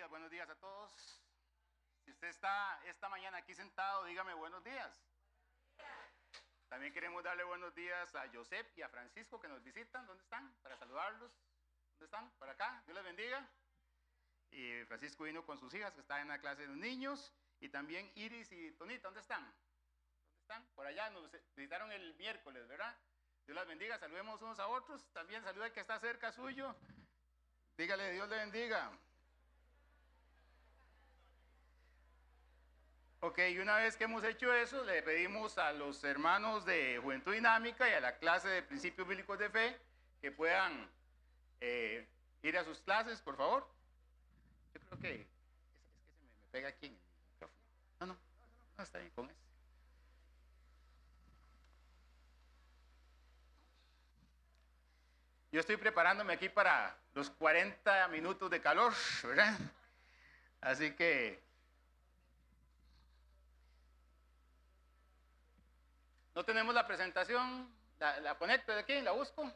Buenos días a todos. Si usted está esta mañana aquí sentado, dígame buenos días. También queremos darle buenos días a Josep y a Francisco que nos visitan. ¿Dónde están? Para saludarlos. ¿Dónde están? Por acá. Dios les bendiga. Y Francisco vino con sus hijas que están en la clase de los niños. Y también Iris y Tonita, ¿dónde están? ¿Dónde están? Por allá nos visitaron el miércoles, ¿verdad? Dios les bendiga. Saludemos unos a otros. También saluda al que está cerca suyo. Dígale, Dios le bendiga. Ok, y una vez que hemos hecho eso, le pedimos a los hermanos de Juventud Dinámica y a la clase de Principios Bíblicos de Fe que puedan ir a sus clases, por favor. Yo creo que es que se me pega aquí en el micrófono. No, está bien con eso. Yo estoy preparándome aquí para los 40 minutos de calor, ¿verdad? Así que no tenemos la presentación, la conecto de aquí, la busco.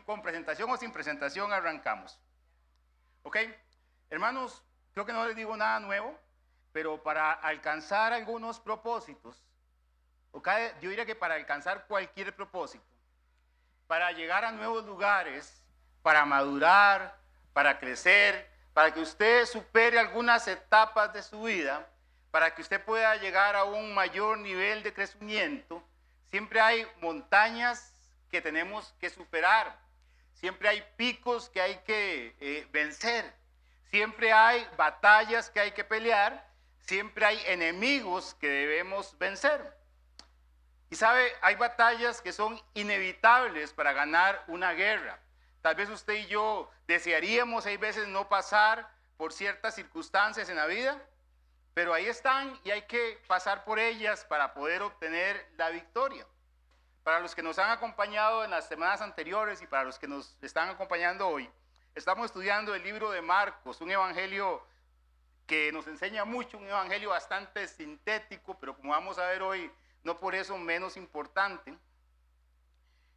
Con presentación o sin presentación arrancamos. ¿Ok? Hermanos, creo que no les digo nada nuevo, pero para alcanzar algunos propósitos, ¿okay? Yo diría que para alcanzar cualquier propósito, para llegar a nuevos lugares, para madurar, para crecer, para que usted supere algunas etapas de su vida, para que usted pueda llegar a un mayor nivel de crecimiento, siempre hay montañas que tenemos que superar, siempre hay picos que hay que vencer, siempre hay batallas que hay que pelear, siempre hay enemigos que debemos vencer. Y sabe, hay batallas que son inevitables para ganar una guerra. Tal vez usted y yo desearíamos, hay veces, no pasar por ciertas circunstancias en la vida, pero ahí están y hay que pasar por ellas para poder obtener la victoria. Para los que nos han acompañado en las semanas anteriores y para los que nos están acompañando hoy, estamos estudiando el libro de Marcos, un evangelio que nos enseña mucho, un evangelio bastante sintético, pero como vamos a ver hoy, no por eso menos importante.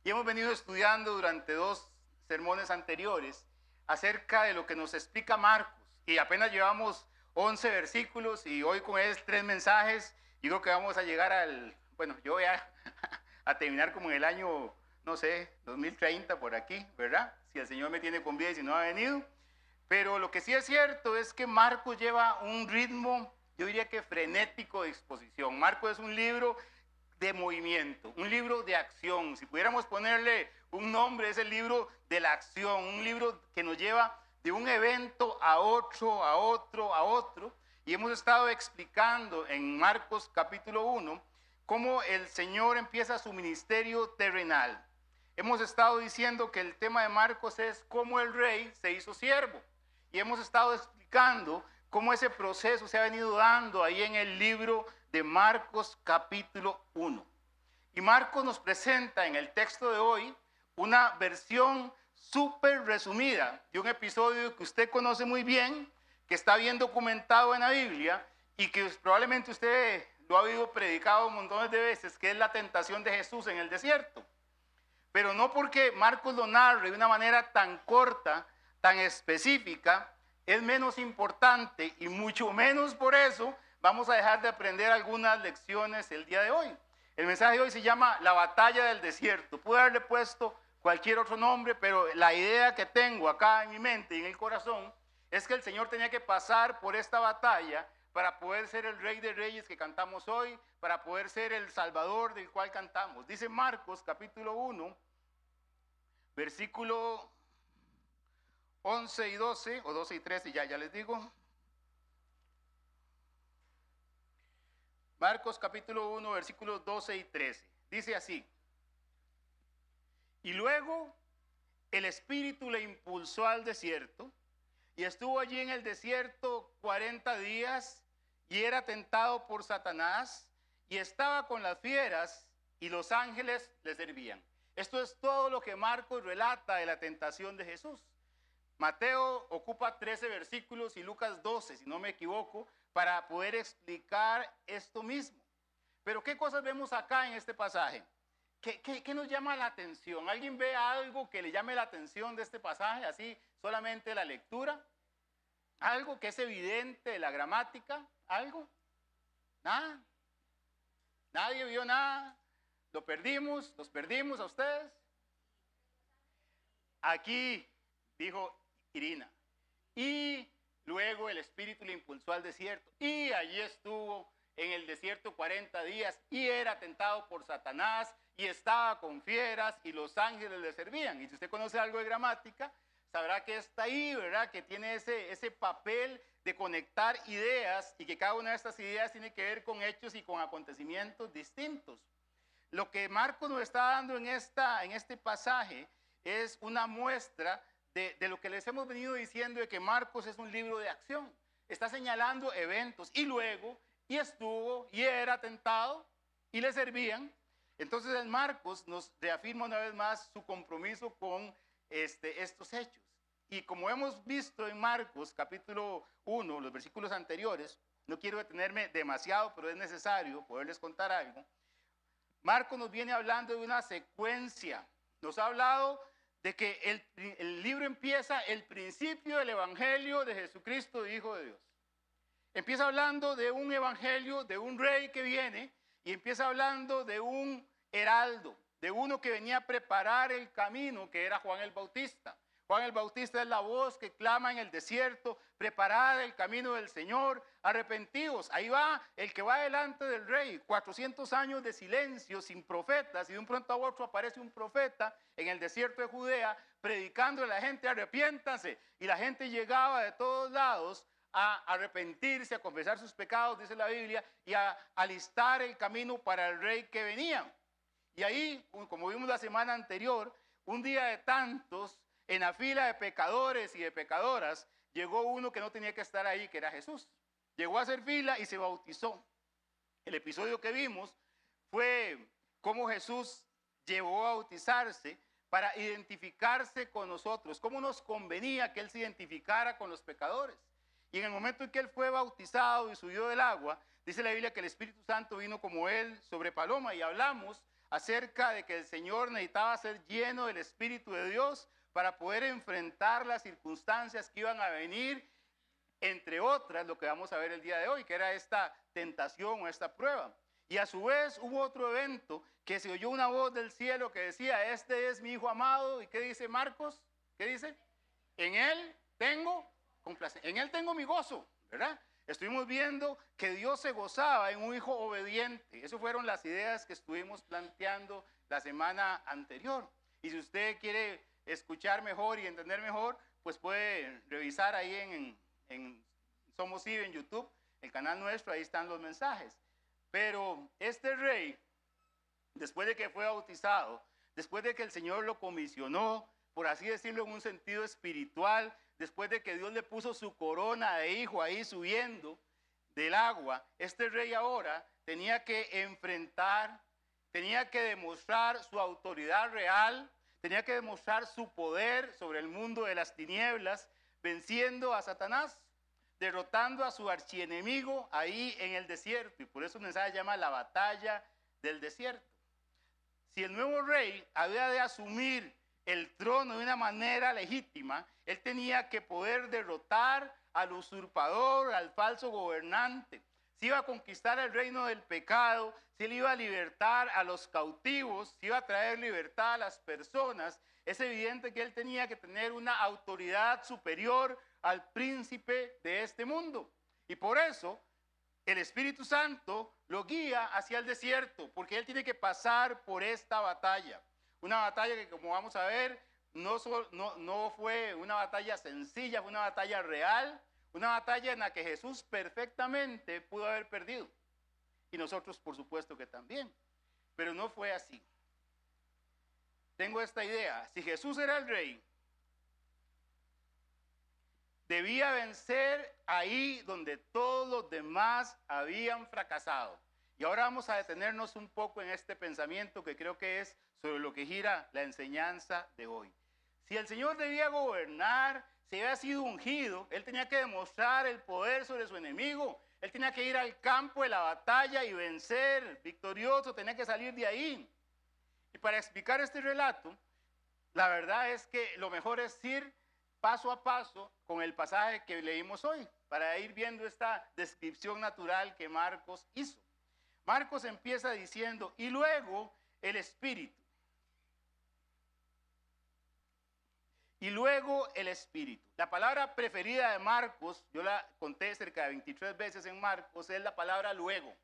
Y hemos venido estudiando durante 2 sermones anteriores acerca de lo que nos explica Marcos. Y apenas llevamos 11 versículos y hoy con esos 3 mensajes, yo creo que vamos a llegar yo voy a terminar como en el año, no sé, 2030 por aquí, ¿verdad? Si el Señor me tiene con vida y si no ha venido. Pero lo que sí es cierto es que Marcos lleva un ritmo, yo diría que frenético de exposición. Marcos es un libro de movimiento, un libro de acción. Si pudiéramos ponerle un nombre, es el libro de la acción, un libro que nos lleva de un evento a otro, a otro, a otro. Y hemos estado explicando en Marcos capítulo 1 cómo el Señor empieza su ministerio terrenal. Hemos estado diciendo que el tema de Marcos es cómo el rey se hizo siervo. Y hemos estado explicando cómo ese proceso se ha venido dando ahí en el libro de Marcos capítulo 1. Y Marcos nos presenta en el texto de hoy una versión súper resumida de un episodio que usted conoce muy bien, que está bien documentado en la Biblia y que probablemente usted lo ha oído predicado montones de veces, que es la tentación de Jesús en el desierto. Pero no porque Marcos lo narre de una manera tan corta, tan específica, es menos importante y mucho menos por eso vamos a dejar de aprender algunas lecciones el día de hoy. El mensaje de hoy se llama La batalla del desierto. Pude haberle puesto cualquier otro nombre, pero la idea que tengo acá en mi mente y en el corazón es que el Señor tenía que pasar por esta batalla para poder ser el Rey de Reyes que cantamos hoy, para poder ser el Salvador del cual cantamos. Dice Marcos capítulo 1, versículo 11 y 12, o 12 y 13, ya les digo. Marcos capítulo 1, versículos 12 y 13. Dice así: y luego el Espíritu le impulsó al desierto, y estuvo allí en el desierto 40 días, y era tentado por Satanás, y estaba con las fieras, y los ángeles le servían. Esto es todo lo que Marcos relata de la tentación de Jesús. Mateo ocupa 13 versículos y Lucas 12, si no me equivoco, para poder explicar esto mismo. Pero ¿qué cosas vemos acá en este pasaje? ¿Qué nos llama la atención? ¿Alguien ve algo que le llame la atención de este pasaje? Así, solamente la lectura. ¿Algo que es evidente de la gramática? ¿Algo? ¿Nada? ¿Nadie vio nada? ¿Lo perdimos? ¿Los perdimos a ustedes? Aquí dijo Irina. Y luego el Espíritu le impulsó al desierto. Y allí estuvo en el desierto 40 días. Y era tentado por Satanás. Y estaba con fieras. Y los ángeles le servían. Y si usted conoce algo de gramática, sabrá que está ahí, ¿verdad? Que tiene ese papel de conectar ideas. Y que cada una de estas ideas tiene que ver con hechos y con acontecimientos distintos. Lo que Marcos nos está dando en este pasaje es una muestra de lo que les hemos venido diciendo, de que Marcos es un libro de acción. Está señalando eventos. Y luego, y estuvo, y era tentado, y le servían. Entonces en Marcos nos reafirma una vez más su compromiso con estos hechos. Y como hemos visto en Marcos capítulo 1, los versículos anteriores, no quiero detenerme demasiado, pero es necesario poderles contar algo. Marcos nos viene hablando de una secuencia. Nos ha hablado de que el libro empieza el principio del evangelio de Jesucristo, Hijo de Dios. Empieza hablando de un evangelio, de un rey que viene, y empieza hablando de un heraldo, de uno que venía a preparar el camino, que era Juan el Bautista. Juan el Bautista es la voz que clama en el desierto: preparad el camino del Señor, arrepentidos. Ahí va el que va delante del rey. 400 años de silencio, sin profetas, y de un pronto a otro aparece un profeta en el desierto de Judea, predicando a la gente: arrepiéntanse. Y la gente llegaba de todos lados a arrepentirse, a confesar sus pecados, dice la Biblia, y a alistar el camino para el rey que venía. Y ahí, como vimos la semana anterior, un día de tantos, en la fila de pecadores y de pecadoras, llegó uno que no tenía que estar ahí, que era Jesús. Llegó a hacer fila y se bautizó. El episodio que vimos fue cómo Jesús llevó a bautizarse para identificarse con nosotros, cómo nos convenía que Él se identificara con los pecadores. Y en el momento en que Él fue bautizado y subió del agua, dice la Biblia que el Espíritu Santo vino como Él sobre paloma, y hablamos acerca de que el Señor necesitaba ser lleno del Espíritu de Dios para poder enfrentar las circunstancias que iban a venir, entre otras lo que vamos a ver el día de hoy, que era esta tentación o esta prueba. Y a su vez hubo otro evento que se oyó una voz del cielo que decía: este es mi Hijo amado. ¿Y qué dice Marcos? ¿Qué dice? En Él tengo complacencia, en Él tengo mi gozo, ¿verdad? Estuvimos viendo que Dios se gozaba en un hijo obediente. Esas fueron las ideas que estuvimos planteando la semana anterior. Y si usted quiere escuchar mejor y entender mejor, pues puede revisar ahí en Somos IBE en YouTube, el canal nuestro, ahí están los mensajes. Pero este rey, después de que fue bautizado, después de que el Señor lo comisionó, por así decirlo en un sentido espiritual, después de que Dios le puso su corona de hijo ahí subiendo del agua, este rey ahora tenía que enfrentar, tenía que demostrar su autoridad real, tenía que demostrar su poder sobre el mundo de las tinieblas, venciendo a Satanás, derrotando a su archienemigo ahí en el desierto. Y por eso el mensaje se llama la batalla del desierto. Si el nuevo rey había de asumir el trono de una manera legítima, él tenía que poder derrotar al usurpador, al falso gobernante. Si iba a conquistar el reino del pecado, si él iba a libertar a los cautivos, si iba a traer libertad a las personas, es evidente que él tenía que tener una autoridad superior al príncipe de este mundo. Y por eso el Espíritu Santo lo guía hacia el desierto, porque él tiene que pasar por esta batalla. Una batalla que, como vamos a ver, no fue una batalla sencilla, fue una batalla real, una batalla en la que Jesús perfectamente pudo haber perdido. Y nosotros, por supuesto que también. Pero no fue así. Tengo esta idea: si Jesús era el rey, debía vencer ahí donde todos los demás habían fracasado. Y ahora vamos a detenernos un poco en este pensamiento que creo que es sobre lo que gira la enseñanza de hoy. Si el Señor debía gobernar, si había sido ungido, Él tenía que demostrar el poder sobre su enemigo. Él tenía que ir al campo de la batalla y vencer, victorioso, tenía que salir de ahí. Y para explicar este relato, la verdad es que lo mejor es ir paso a paso con el pasaje que leímos hoy, para ir viendo esta descripción natural que Marcos hizo. Marcos empieza diciendo, y luego el Espíritu. Y luego el Espíritu. La palabra preferida de Marcos, yo la conté cerca de 23 veces en Marcos, es la palabra luego,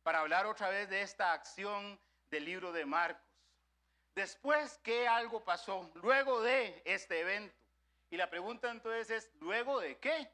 para hablar otra vez de esta acción del libro de Marcos. Después que algo pasó, luego de este evento. Y la pregunta entonces es, ¿luego de qué?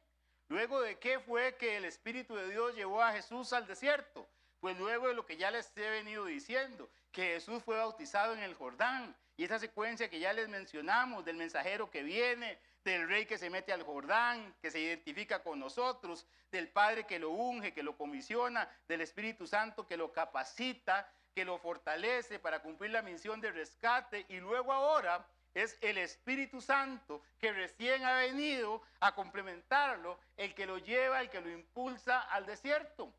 ¿Luego de qué fue que el Espíritu de Dios llevó a Jesús al desierto? Pues luego de lo que ya les he venido diciendo, que Jesús fue bautizado en el Jordán. Y esa secuencia que ya les mencionamos, del mensajero que viene, del rey que se mete al Jordán, que se identifica con nosotros, del Padre que lo unge, que lo comisiona, del Espíritu Santo que lo capacita, que lo fortalece para cumplir la misión de rescate. Y luego ahora es el Espíritu Santo que recién ha venido a complementarlo, el que lo lleva, el que lo impulsa al desierto.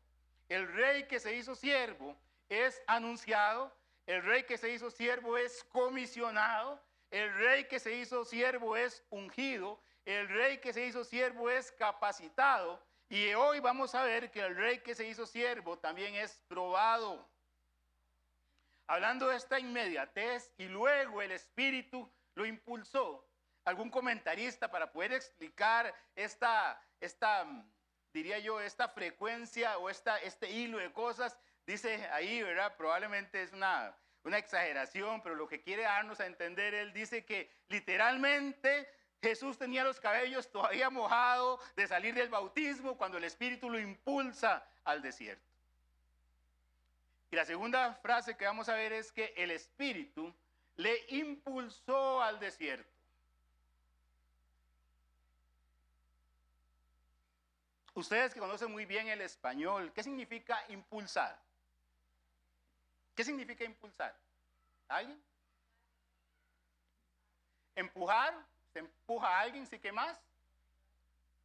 El rey que se hizo siervo es anunciado, el rey que se hizo siervo es comisionado, el rey que se hizo siervo es ungido, el rey que se hizo siervo es capacitado, y hoy vamos a ver que el rey que se hizo siervo también es probado. Hablando de esta inmediatez, y luego el Espíritu lo impulsó. Algún comentarista, para poder explicar diría yo, esta frecuencia o este hilo de cosas, dice ahí, ¿verdad? Probablemente es una exageración, pero lo que quiere darnos a entender, él dice que literalmente Jesús tenía los cabellos todavía mojados de salir del bautismo cuando el Espíritu lo impulsa al desierto. Y la segunda frase que vamos a ver es que el Espíritu le impulsó al desierto. Ustedes que conocen muy bien el español, ¿qué significa impulsar? ¿Qué significa impulsar? ¿Alguien? Empujar, se empuja a alguien, ¿sí? ¿Qué más?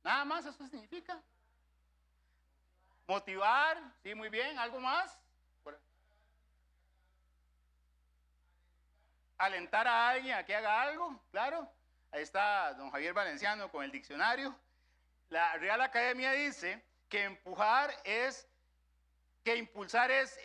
Nada más eso significa. Motivar, sí, muy bien. ¿Algo más? Alentar a alguien a que haga algo, claro. Ahí está don Javier Valenciano con el diccionario. La Real Academia dice que impulsar es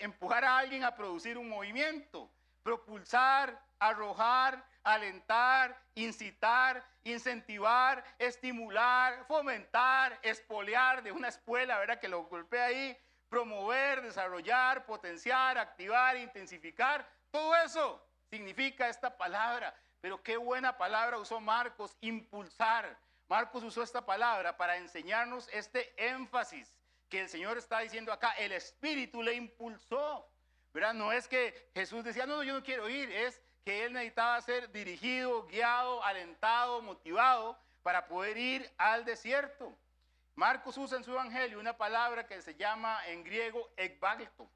empujar a alguien a producir un movimiento. Propulsar, arrojar, alentar, incitar, incentivar, estimular, fomentar, espolear de una espuela, ¿verdad? Que lo golpea ahí, promover, desarrollar, potenciar, activar, intensificar. Todo eso significa esta palabra. Pero qué buena palabra usó Marcos, impulsar. Marcos usó esta palabra para enseñarnos este énfasis que el Señor está diciendo acá. El Espíritu le impulsó, ¿verdad? No es que Jesús decía, no, yo no quiero ir, es que él necesitaba ser dirigido, guiado, alentado, motivado para poder ir al desierto. Marcos usa en su evangelio una palabra que se llama en griego ekbalto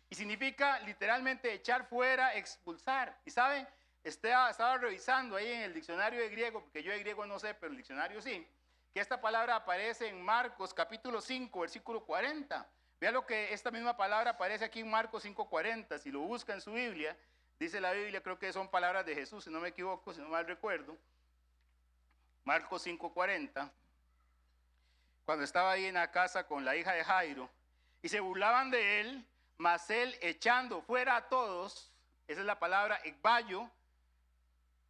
y significa literalmente echar fuera, expulsar. Y saben, estaba revisando ahí en el diccionario de griego, porque yo de griego no sé, pero el diccionario sí, que esta palabra aparece en Marcos capítulo 5, versículo 40. Vea lo que esta misma palabra aparece aquí en Marcos 5:40. Si lo busca en su Biblia, dice la Biblia, creo que son palabras de Jesús, si no me equivoco, si no mal recuerdo. Marcos 5:40, cuando estaba ahí en la casa con la hija de Jairo, y se burlaban de él, mas él echando fuera a todos, esa es la palabra ekballo,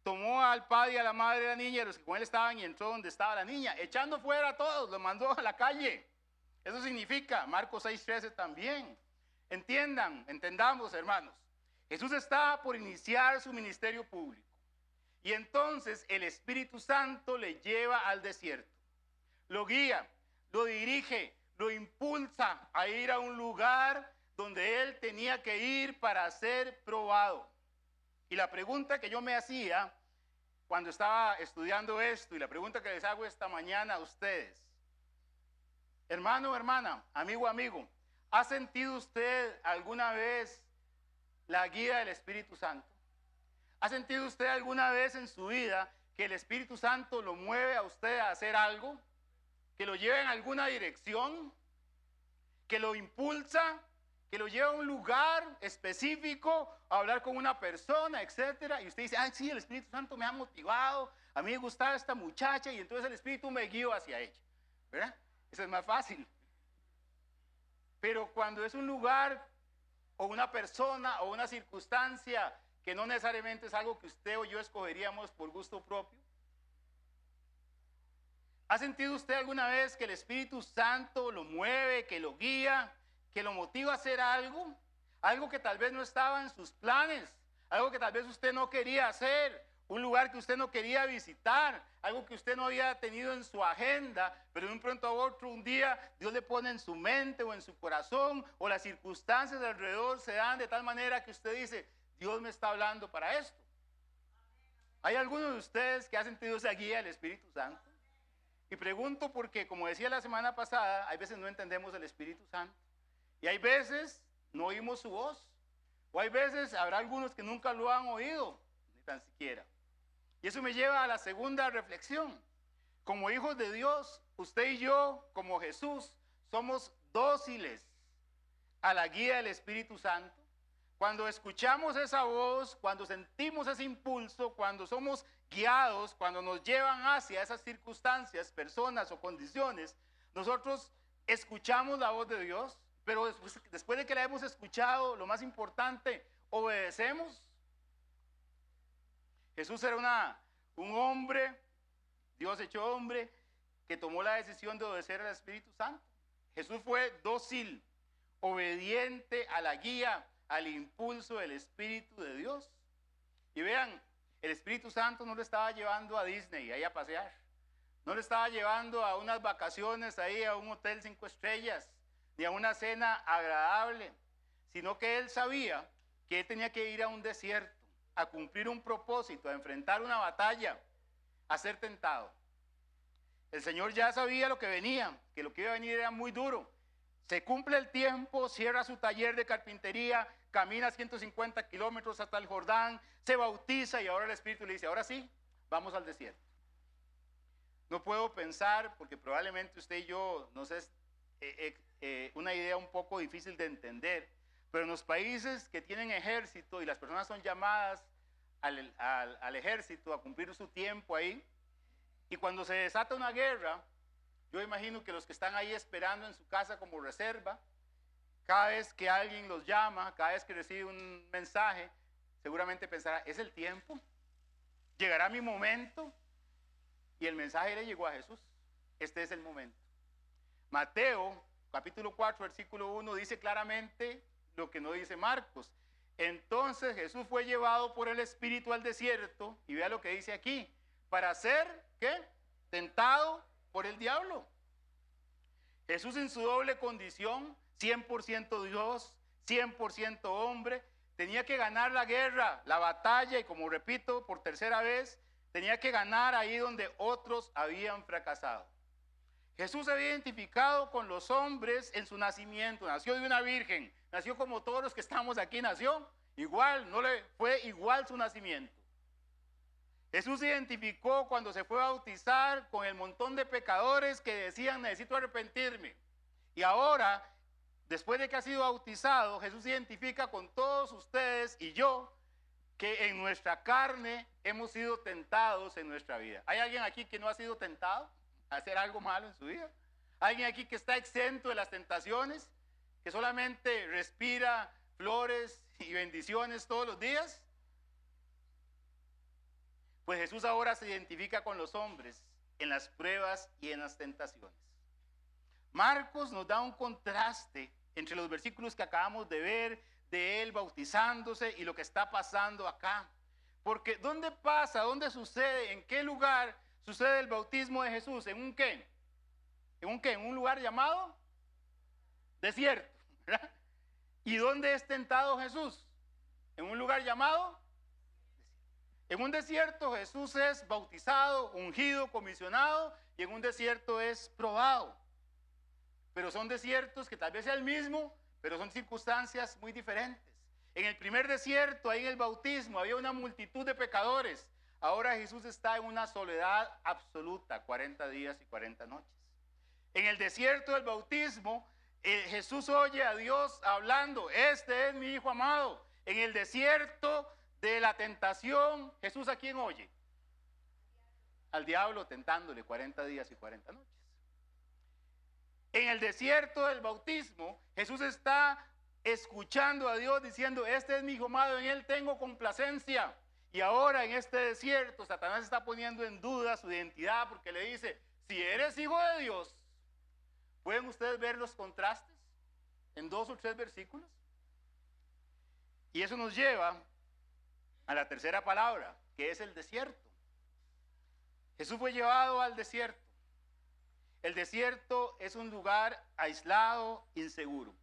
tomó al padre y a la madre de la niña y los que con él estaban y entró donde estaba la niña, echando fuera a todos, los mandó a la calle. Eso significa, Marcos 6:13 también. Entendamos, hermanos. Jesús está por iniciar su ministerio público. Y entonces el Espíritu Santo le lleva al desierto. Lo guía, lo dirige, lo impulsa a ir a un lugar donde él tenía que ir para ser probado. Y la pregunta que yo me hacía cuando estaba estudiando esto, y la pregunta que les hago esta mañana a ustedes: hermano, hermana, amigo, amigo, ¿ha sentido usted alguna vez la guía del Espíritu Santo? ¿Ha sentido usted alguna vez en su vida que el Espíritu Santo lo mueve a usted a hacer algo? ¿Que lo lleva en alguna dirección? ¿Que lo impulsa? ¿Que lo lleva a un lugar específico a hablar con una persona, etcétera? Y usted dice, ay, sí, el Espíritu Santo me ha motivado, a mí me gustaba esta muchacha y entonces el Espíritu me guió hacia ella, ¿verdad? Eso es más fácil. Pero cuando es un lugar o una persona o una circunstancia que no necesariamente es algo que usted o yo escogeríamos por gusto propio. ¿Ha sentido usted alguna vez que el Espíritu Santo lo mueve, que lo guía, que lo motiva a hacer algo? Algo que tal vez no estaba en sus planes, algo que tal vez usted no quería hacer, un lugar que usted no quería visitar, algo que usted no había tenido en su agenda, pero de un pronto a otro un día Dios le pone en su mente o en su corazón, o las circunstancias alrededor se dan de tal manera que usted dice, Dios me está hablando para esto. ¿Hay alguno de ustedes que ha sentido esa guía del Espíritu Santo? Y pregunto porque, como decía la semana pasada, hay veces no entendemos el Espíritu Santo. Y hay veces no oímos su voz. O hay veces habrá algunos que nunca lo han oído, ni tan siquiera. Y eso me lleva a la segunda reflexión. Como hijos de Dios, usted y yo, como Jesús, somos dóciles a la guía del Espíritu Santo. Cuando escuchamos esa voz, cuando sentimos ese impulso, cuando somos guiados, cuando nos llevan hacia esas circunstancias, personas o condiciones, nosotros escuchamos la voz de Dios, pero después de que la hemos escuchado, lo más importante, obedecemos. Jesús era un hombre, Dios hecho hombre, que tomó la decisión de obedecer al Espíritu Santo. Jesús fue dócil, obediente a la guía, al impulso del Espíritu de Dios. Y vean, el Espíritu Santo no le estaba llevando a Disney, ahí a pasear. No le estaba llevando a unas vacaciones ahí a un hotel 5 estrellas, ni a una cena agradable, sino que él sabía que él tenía que ir a un desierto, a cumplir un propósito, a enfrentar una batalla, a ser tentado. El Señor ya sabía lo que venía, que lo que iba a venir era muy duro. Se cumple el tiempo, cierra su taller de carpintería, camina 150 kilómetros hasta el Jordán, se bautiza y ahora el Espíritu le dice, ahora sí, vamos al desierto. No puedo pensar, porque probablemente usted y yo nos es una idea un poco difícil de entender, pero en los países que tienen ejército y las personas son llamadas al ejército a cumplir su tiempo ahí, y cuando se desata una guerra, yo imagino que los que están ahí esperando en su casa como reserva, cada vez que alguien los llama, cada vez que recibe un mensaje, seguramente pensará, ¿es el tiempo? ¿Llegará mi momento? Y el mensaje le llegó a Jesús. Este es el momento. Mateo, capítulo 4, versículo 1, dice claramente lo que no dice Marcos. Entonces Jesús fue llevado por el Espíritu al desierto, y vea lo que dice aquí, para ser, ¿qué? Tentado por el diablo. Jesús en su doble condición, 100% Dios, 100% hombre, tenía que ganar la guerra, la batalla, y como repito por tercera vez, tenía que ganar ahí donde otros habían fracasado. Jesús se había identificado con los hombres en su nacimiento, nació de una virgen, nació como todos los que estamos aquí, nació igual, no le fue igual su nacimiento. Jesús se identificó cuando se fue a bautizar con el montón de pecadores que decían necesito arrepentirme. Y ahora, después de que ha sido bautizado, Jesús se identifica con todos ustedes y yo, que en nuestra carne hemos sido tentados en nuestra vida. ¿Hay alguien aquí que no ha sido tentado a hacer algo malo en su vida? ¿Alguien aquí que está exento de las tentaciones? ¿Que solamente respira flores y bendiciones todos los días? Pues Jesús ahora se identifica con los hombres en las pruebas y en las tentaciones. Marcos nos da un contraste entre los versículos que acabamos de ver, de él bautizándose y lo que está pasando acá. Porque ¿dónde pasa? ¿Dónde sucede? ¿En qué lugar sucede el bautismo de Jesús? ¿En un qué? ¿En un qué? ¿En un lugar llamado desierto? ¿Verdad? ¿Y dónde es tentado Jesús? ¿En un lugar llamado? En un desierto Jesús es bautizado, ungido, comisionado, y en un desierto es probado. Pero son desiertos que tal vez sea el mismo, pero son circunstancias muy diferentes. En el primer desierto, ahí en el bautismo, había una multitud de pecadores. Ahora Jesús está en una soledad absoluta, 40 días y 40 noches. En el desierto del bautismo, Jesús oye a Dios hablando, este es mi Hijo amado. En el desierto de la tentación, Jesús ¿a quién oye? Al diablo tentándole 40 días y 40 noches. En el desierto del bautismo, Jesús está escuchando a Dios diciendo, este es mi Hijo amado, en él tengo complacencia. Y ahora en este desierto, Satanás está poniendo en duda su identidad porque le dice, si eres hijo de Dios, ¿pueden ustedes ver los contrastes en 2 o 3 versículos? Y eso nos lleva a la tercera palabra, que es el desierto. Jesús fue llevado al desierto. El desierto es un lugar aislado, inseguro.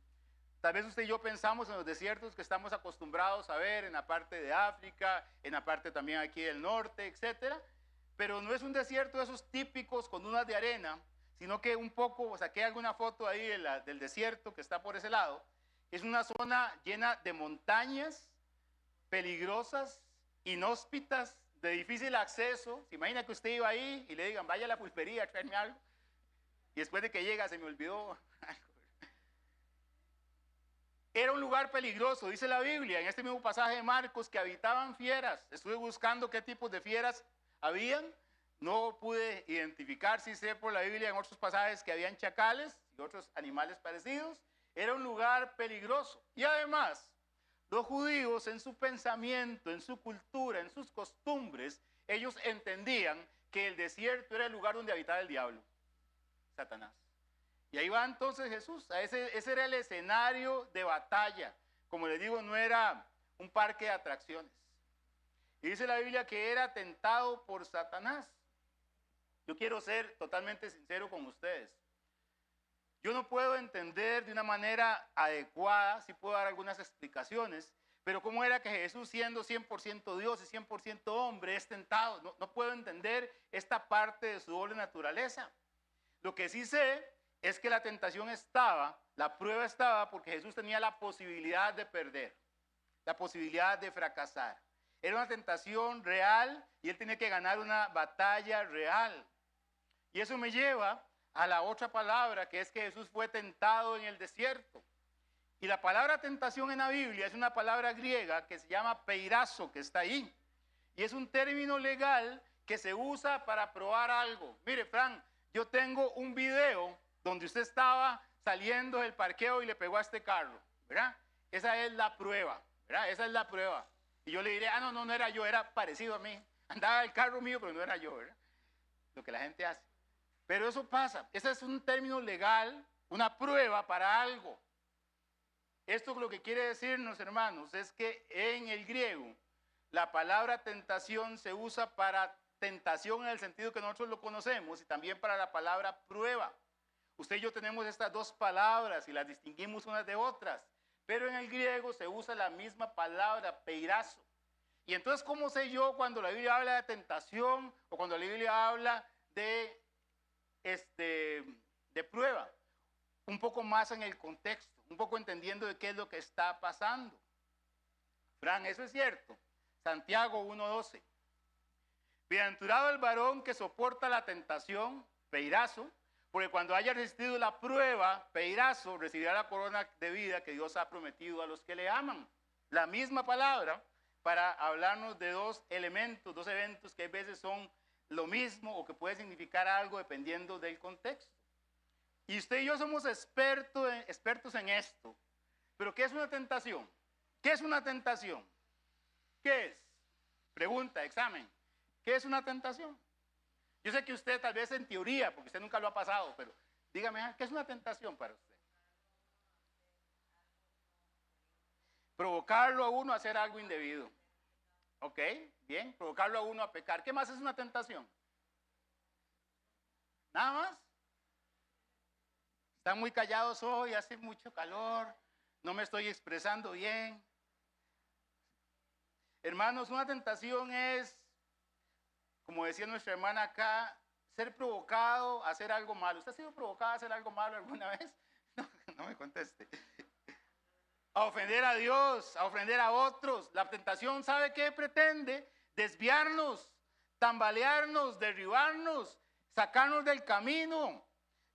Tal vez usted y yo pensamos en los desiertos que estamos acostumbrados a ver en la parte de África, en la parte también aquí del norte, etcétera. Pero no es un desierto de esos típicos con dunas de arena, sino que un poco, saqué alguna foto ahí del desierto que está por ese lado. Es una zona llena de montañas peligrosas, inhóspitas, de difícil acceso. Se imagina que usted iba ahí y le digan, vaya a la pulpería a traerme algo. Y después de que llega se me olvidó algo. Era un lugar peligroso, dice la Biblia, en este mismo pasaje de Marcos, que habitaban fieras. Estuve buscando qué tipos de fieras habían. No pude identificar, sí sé por la Biblia en otros pasajes que habían chacales y otros animales parecidos. Era un lugar peligroso. Y además, los judíos en su pensamiento, en su cultura, en sus costumbres, ellos entendían que el desierto era el lugar donde habitaba el diablo, Satanás. Y ahí va entonces Jesús. Ese era el escenario de batalla. Como les digo, no era un parque de atracciones. Y dice la Biblia que era tentado por Satanás. Yo quiero ser totalmente sincero con ustedes. Yo no puedo entender de una manera adecuada, sí puedo dar algunas explicaciones, pero cómo era que Jesús, siendo 100% Dios y 100% hombre, es tentado. No puedo entender esta parte de su doble naturaleza. Lo que sí sé es que la tentación estaba, la prueba estaba porque Jesús tenía la posibilidad de perder, la posibilidad de fracasar. Era una tentación real y él tenía que ganar una batalla real. Y eso me lleva a la otra palabra, que es que Jesús fue tentado en el desierto. Y la palabra tentación en la Biblia es una palabra griega que se llama peirazo, que está ahí. Y es un término legal que se usa para probar algo. Mire, Fran, yo tengo un video donde usted estaba saliendo del parqueo y le pegó a este carro, ¿verdad? Esa es la prueba, ¿verdad? Esa es la prueba. Y yo le diré, no era yo, era parecido a mí. Andaba el carro mío, pero no era yo, ¿verdad? Lo que la gente hace. Pero eso pasa. Ese es un término legal, una prueba para algo. Esto lo que quiere decirnos, hermanos, es que en el griego la palabra tentación se usa para tentación en el sentido que nosotros lo conocemos y también para la palabra prueba. Usted y yo tenemos estas dos palabras y las distinguimos unas de otras, pero en el griego se usa la misma palabra, peirazo. Y entonces, ¿cómo sé yo cuando la Biblia habla de tentación o cuando la Biblia habla de prueba? Un poco más en el contexto, un poco entendiendo de qué es lo que está pasando. Fran, eso es cierto. Santiago 1:12. Bienaventurado el varón que soporta la tentación, peirazo, porque cuando haya resistido la prueba, peirazo, recibirá la corona de vida que Dios ha prometido a los que le aman. La misma palabra para hablarnos de dos elementos, dos eventos que a veces son lo mismo o que puede significar algo dependiendo del contexto. Y usted y yo somos expertos en esto. Pero ¿qué es una tentación? ¿Qué es una tentación? ¿Qué es? Pregunta, examen. ¿Qué es una tentación? Yo sé que usted tal vez en teoría, porque usted nunca lo ha pasado, pero Dígame, ¿qué es una tentación para usted? Provocarlo a uno a hacer algo indebido. Ok, bien, provocarlo a uno a pecar. ¿Qué más es una tentación? Nada más. Están muy callados hoy, hace mucho calor, no me estoy expresando bien. Hermanos, una tentación es, como decía nuestra hermana acá, ser provocado a hacer algo malo. ¿Usted ha sido provocado a hacer algo malo alguna vez? No me conteste. A ofender a Dios, a ofender a otros. La tentación, ¿sabe qué pretende? Desviarnos, tambalearnos, derribarnos, sacarnos del camino.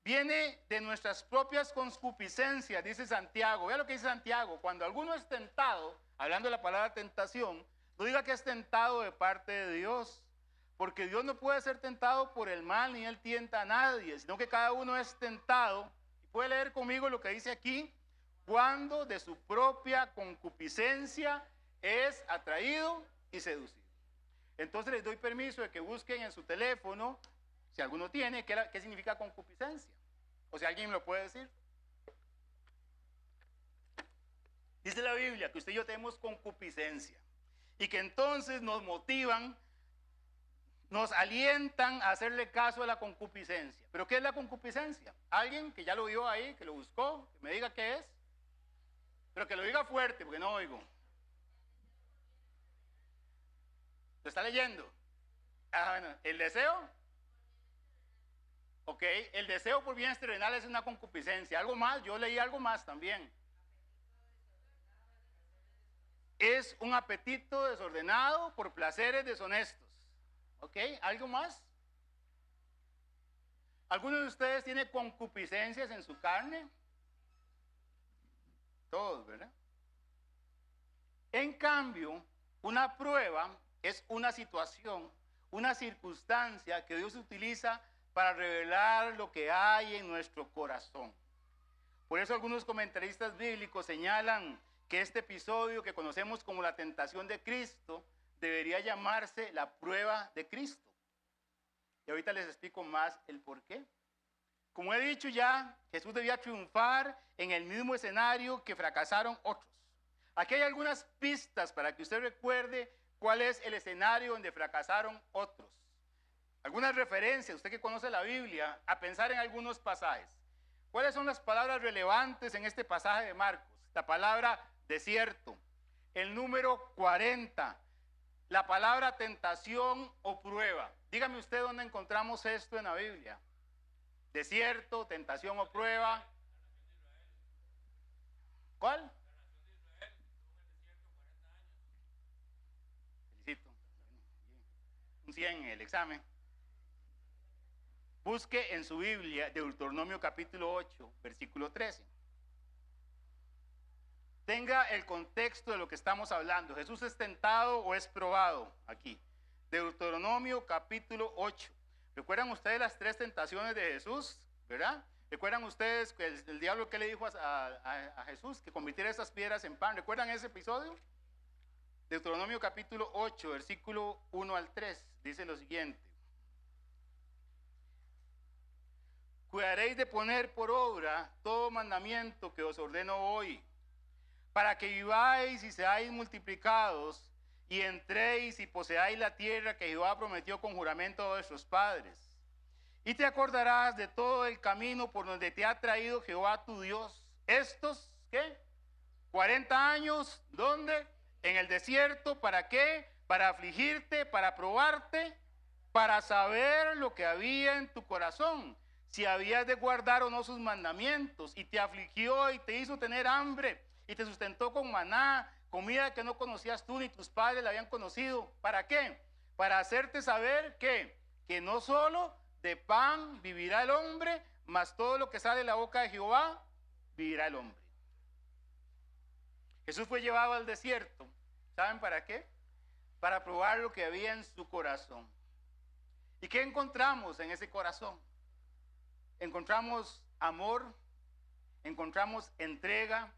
Viene de nuestras propias concupiscencias, dice Santiago. Vea lo que dice Santiago. Cuando alguno es tentado, hablando de la palabra tentación, no diga que es tentado de parte de Dios. Porque Dios no puede ser tentado por el mal, ni Él tienta a nadie, sino que cada uno es tentado. Y puede leer conmigo lo que dice aquí. Cuando de su propia concupiscencia es atraído y seducido. Entonces les doy permiso de que busquen en su teléfono, si alguno tiene, qué significa concupiscencia. O si alguien me lo puede decir. Dice la Biblia que usted y yo tenemos concupiscencia. Y que entonces nos motivan, nos alientan a hacerle caso a la concupiscencia. ¿Pero qué es la concupiscencia? Alguien que ya lo vio ahí, que lo buscó, que me diga qué es. Pero que lo diga fuerte, porque no oigo. ¿Lo está leyendo? Bueno, ¿el deseo? Ok, el deseo por bienes terrenales es una concupiscencia. Algo más, yo leí algo más también. Es un apetito desordenado por placeres deshonestos. Ok, ¿algo más? ¿Alguno de ustedes tiene concupiscencias en su carne? Todos, ¿verdad? En cambio, una prueba es una situación, una circunstancia que Dios utiliza para revelar lo que hay en nuestro corazón. Por eso algunos comentaristas bíblicos señalan que este episodio que conocemos como la tentación de Cristo debería llamarse la prueba de Cristo. Y ahorita les explico más el por qué. Como he dicho ya, Jesús debía triunfar en el mismo escenario que fracasaron otros. Aquí hay algunas pistas para que usted recuerde cuál es el escenario donde fracasaron otros. Algunas referencias, usted que conoce la Biblia, a pensar en algunos pasajes. ¿Cuáles son las palabras relevantes en este pasaje de Marcos? La palabra desierto, el número 40, la palabra tentación o prueba. Dígame usted dónde encontramos esto en la Biblia. Desierto, tentación o prueba. ¿Cuál? Felicito. Un 100 en el examen. Busque en su Biblia Deuteronomio capítulo 8, versículo 13. Tenga el contexto de lo que estamos hablando. ¿Jesús es tentado o es probado? Aquí. Deuteronomio capítulo 8. ¿Recuerdan ustedes las tres tentaciones de Jesús? ¿Verdad? ¿Recuerdan ustedes que el diablo que le dijo a Jesús? Que convirtiera esas piedras en pan. ¿Recuerdan ese episodio? Deuteronomio capítulo 8, versículo 1 al 3. Dice lo siguiente. Cuidaréis de poner por obra todo mandamiento que os ordeno hoy, para que viváis y seáis multiplicados, y entréis y poseáis la tierra que Jehová prometió con juramento a vuestros padres. Y te acordarás de todo el camino por donde te ha traído Jehová tu Dios. Estos, ¿qué? 40 años, ¿dónde? En el desierto, ¿para qué? Para afligirte, para probarte, para saber lo que había en tu corazón, si habías de guardar o no sus mandamientos. Y te afligió y te hizo tener hambre, y te sustentó con maná, comida que no conocías tú ni tus padres la habían conocido. ¿Para qué? Para hacerte saber que no solo de pan vivirá el hombre, mas todo lo que sale de la boca de Jehová vivirá el hombre. Jesús fue llevado al desierto. ¿Saben para qué? Para probar lo que había en su corazón. ¿Y qué encontramos en ese corazón? Encontramos amor, encontramos entrega,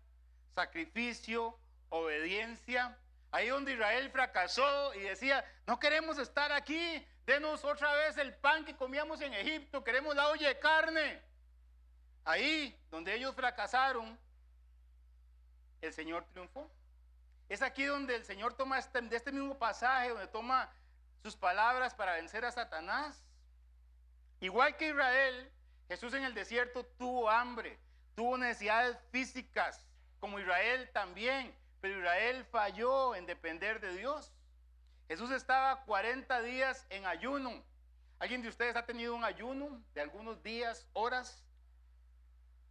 sacrificio, obediencia. Ahí donde Israel fracasó y decía, no queremos estar aquí, denos otra vez el pan que comíamos en Egipto, queremos la olla de carne. Ahí donde ellos fracasaron, el Señor triunfó. Es aquí donde el Señor toma de este mismo pasaje, donde toma sus palabras para vencer a Satanás. Igual que Israel, Jesús en el desierto tuvo hambre, tuvo necesidades físicas, como Israel también, pero Israel falló en depender de Dios. Jesús estaba 40 días en ayuno. ¿Alguien de ustedes ha tenido un ayuno de algunos días, horas?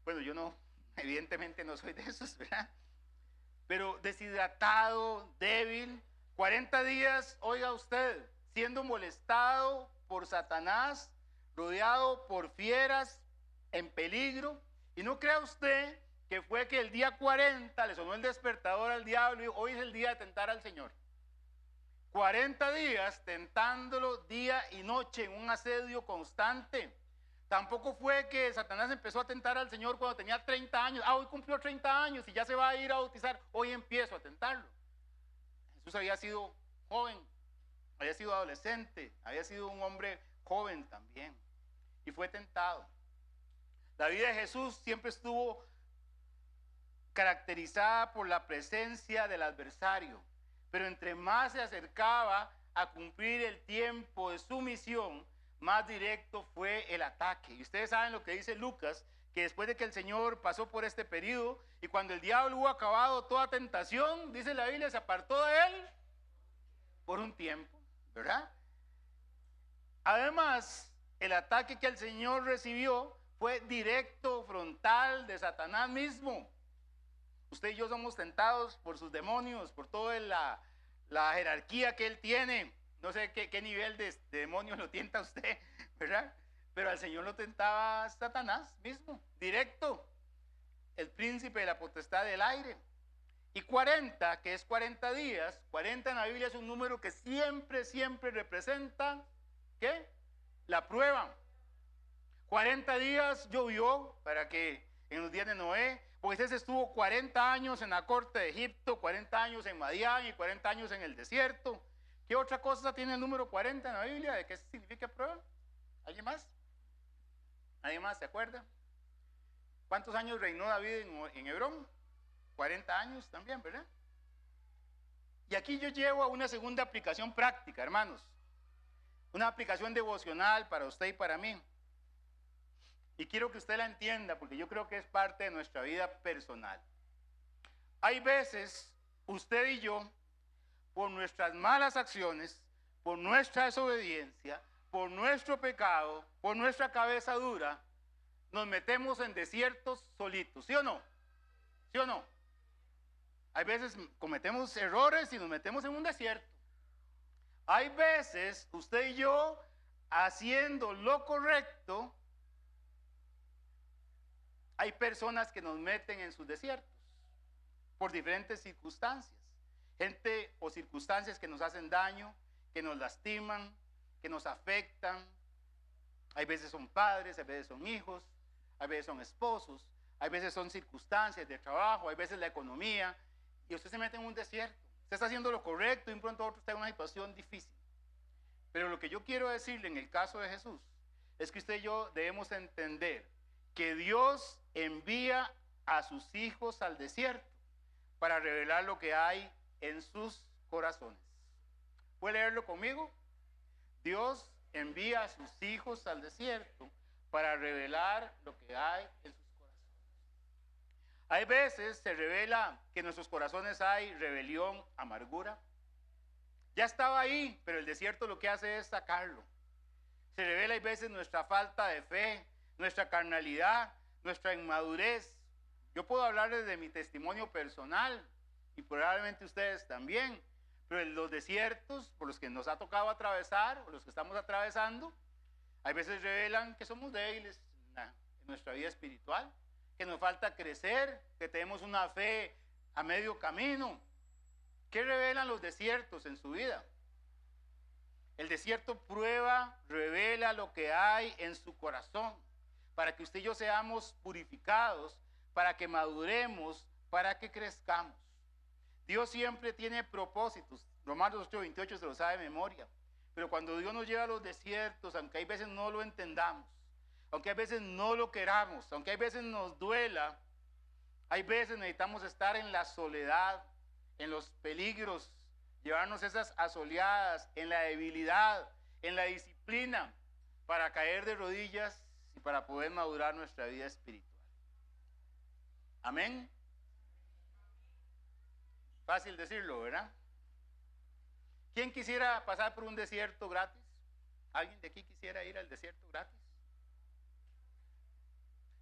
Bueno, yo no, evidentemente no soy de esos, ¿verdad? Pero deshidratado, débil, 40 días, oiga usted, siendo molestado por Satanás, rodeado por fieras, en peligro. Y no crea usted que fue que el día 40 le sonó el despertador al diablo y hoy es el día de tentar al Señor. 40 días tentándolo día y noche en un asedio constante. Tampoco fue que Satanás empezó a tentar al Señor cuando tenía 30 años. Hoy cumplió 30 años y ya se va a ir a bautizar. Hoy empiezo a tentarlo. Jesús había sido joven, había sido adolescente, había sido un hombre joven también. Y fue tentado. La vida de Jesús siempre estuvo caracterizada por la presencia del adversario. Pero entre más se acercaba a cumplir el tiempo de su misión, más directo fue el ataque. Y ustedes saben lo que dice Lucas, que después de que el Señor pasó por este periodo y cuando el diablo hubo acabado toda tentación, dice la Biblia, se apartó de él por un tiempo, ¿verdad? Además, el ataque que el Señor recibió fue directo, frontal de Satanás mismo. Usted y yo somos tentados por sus demonios, por toda la jerarquía que él tiene. No sé qué nivel de demonio lo tienta usted, ¿verdad? Pero al Señor lo tentaba Satanás mismo, directo. El príncipe de la potestad del aire. Y 40, que es 40 días, 40 en la Biblia es un número que siempre, siempre representa, ¿qué? La prueba. 40 días llovió para que en los días de Noé, Moisés estuvo 40 años en la corte de Egipto, 40 años en Madián y 40 años en el desierto. ¿Qué otra cosa tiene el número 40 en la Biblia? ¿De qué significa prueba? ¿Alguien más? ¿Alguien más se acuerda? ¿Cuántos años reinó David en Hebrón? 40 años también, ¿verdad? Y aquí yo llevo a una segunda aplicación práctica, hermanos. Una aplicación devocional para usted y para mí. Y quiero que usted la entienda porque yo creo que es parte de nuestra vida personal. Hay veces, usted y yo, por nuestras malas acciones, por nuestra desobediencia, por nuestro pecado, por nuestra cabeza dura, nos metemos en desiertos solitos, ¿sí o no? ¿Sí o no? Hay veces cometemos errores y nos metemos en un desierto. Hay veces, usted y yo, haciendo lo correcto, hay personas que nos meten en sus desiertos por diferentes circunstancias. Gente o circunstancias que nos hacen daño, que nos lastiman, que nos afectan. Hay veces son padres, hay veces son hijos, hay veces son esposos, hay veces son circunstancias de trabajo, hay veces la economía. Y usted se mete en un desierto. Usted está haciendo lo correcto y de pronto otro está en una situación difícil. Pero lo que yo quiero decirle en el caso de Jesús es que usted y yo debemos entender que Dios envía a sus hijos al desierto para revelar lo que hay en sus corazones. ¿Puede leerlo conmigo? Dios envía a sus hijos al desierto para revelar lo que hay en sus corazones. Hay veces se revela que en nuestros corazones hay rebelión, amargura. Ya estaba ahí, pero el desierto lo que hace es sacarlo. Se revela hay veces nuestra falta de fe, nuestra carnalidad, nuestra inmadurez. Yo puedo hablarles de mi testimonio personal y probablemente ustedes también, pero en los desiertos por los que nos ha tocado atravesar o los que estamos atravesando, hay veces revelan que somos débiles en nuestra vida espiritual, que nos falta crecer, que tenemos una fe a medio camino. ¿Qué revelan los desiertos en su vida? El desierto prueba, revela lo que hay en su corazón, para que usted y yo seamos purificados, para que maduremos, para que crezcamos. Dios siempre tiene propósitos. Romanos 8:28 se lo sabe de memoria. Pero cuando Dios nos lleva a los desiertos, aunque hay veces no lo entendamos, aunque a veces no lo queramos, aunque a veces nos duela, hay veces necesitamos estar en la soledad, en los peligros, llevarnos esas asoleadas, en la debilidad, en la disciplina, para caer de rodillas y para poder madurar nuestra vida espiritual. Amén. Fácil decirlo, ¿verdad? ¿Quién quisiera pasar por un desierto gratis? ¿Alguien de aquí quisiera ir al desierto gratis?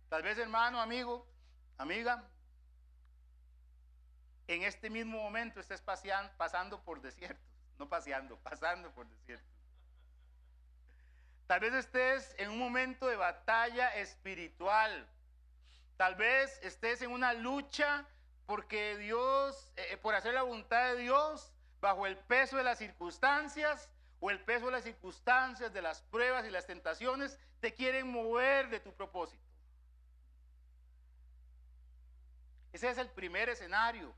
Tal vez, hermano, amigo, amiga, en este mismo momento estés pasando por desiertos, no paseando, pasando por desiertos. Tal vez estés en un momento de batalla espiritual. Tal vez estés en una lucha porque Dios, por hacer la voluntad de Dios, bajo el peso de las circunstancias o el peso de las circunstancias, de las pruebas y las tentaciones, te quieren mover de tu propósito. Ese es el primer escenario.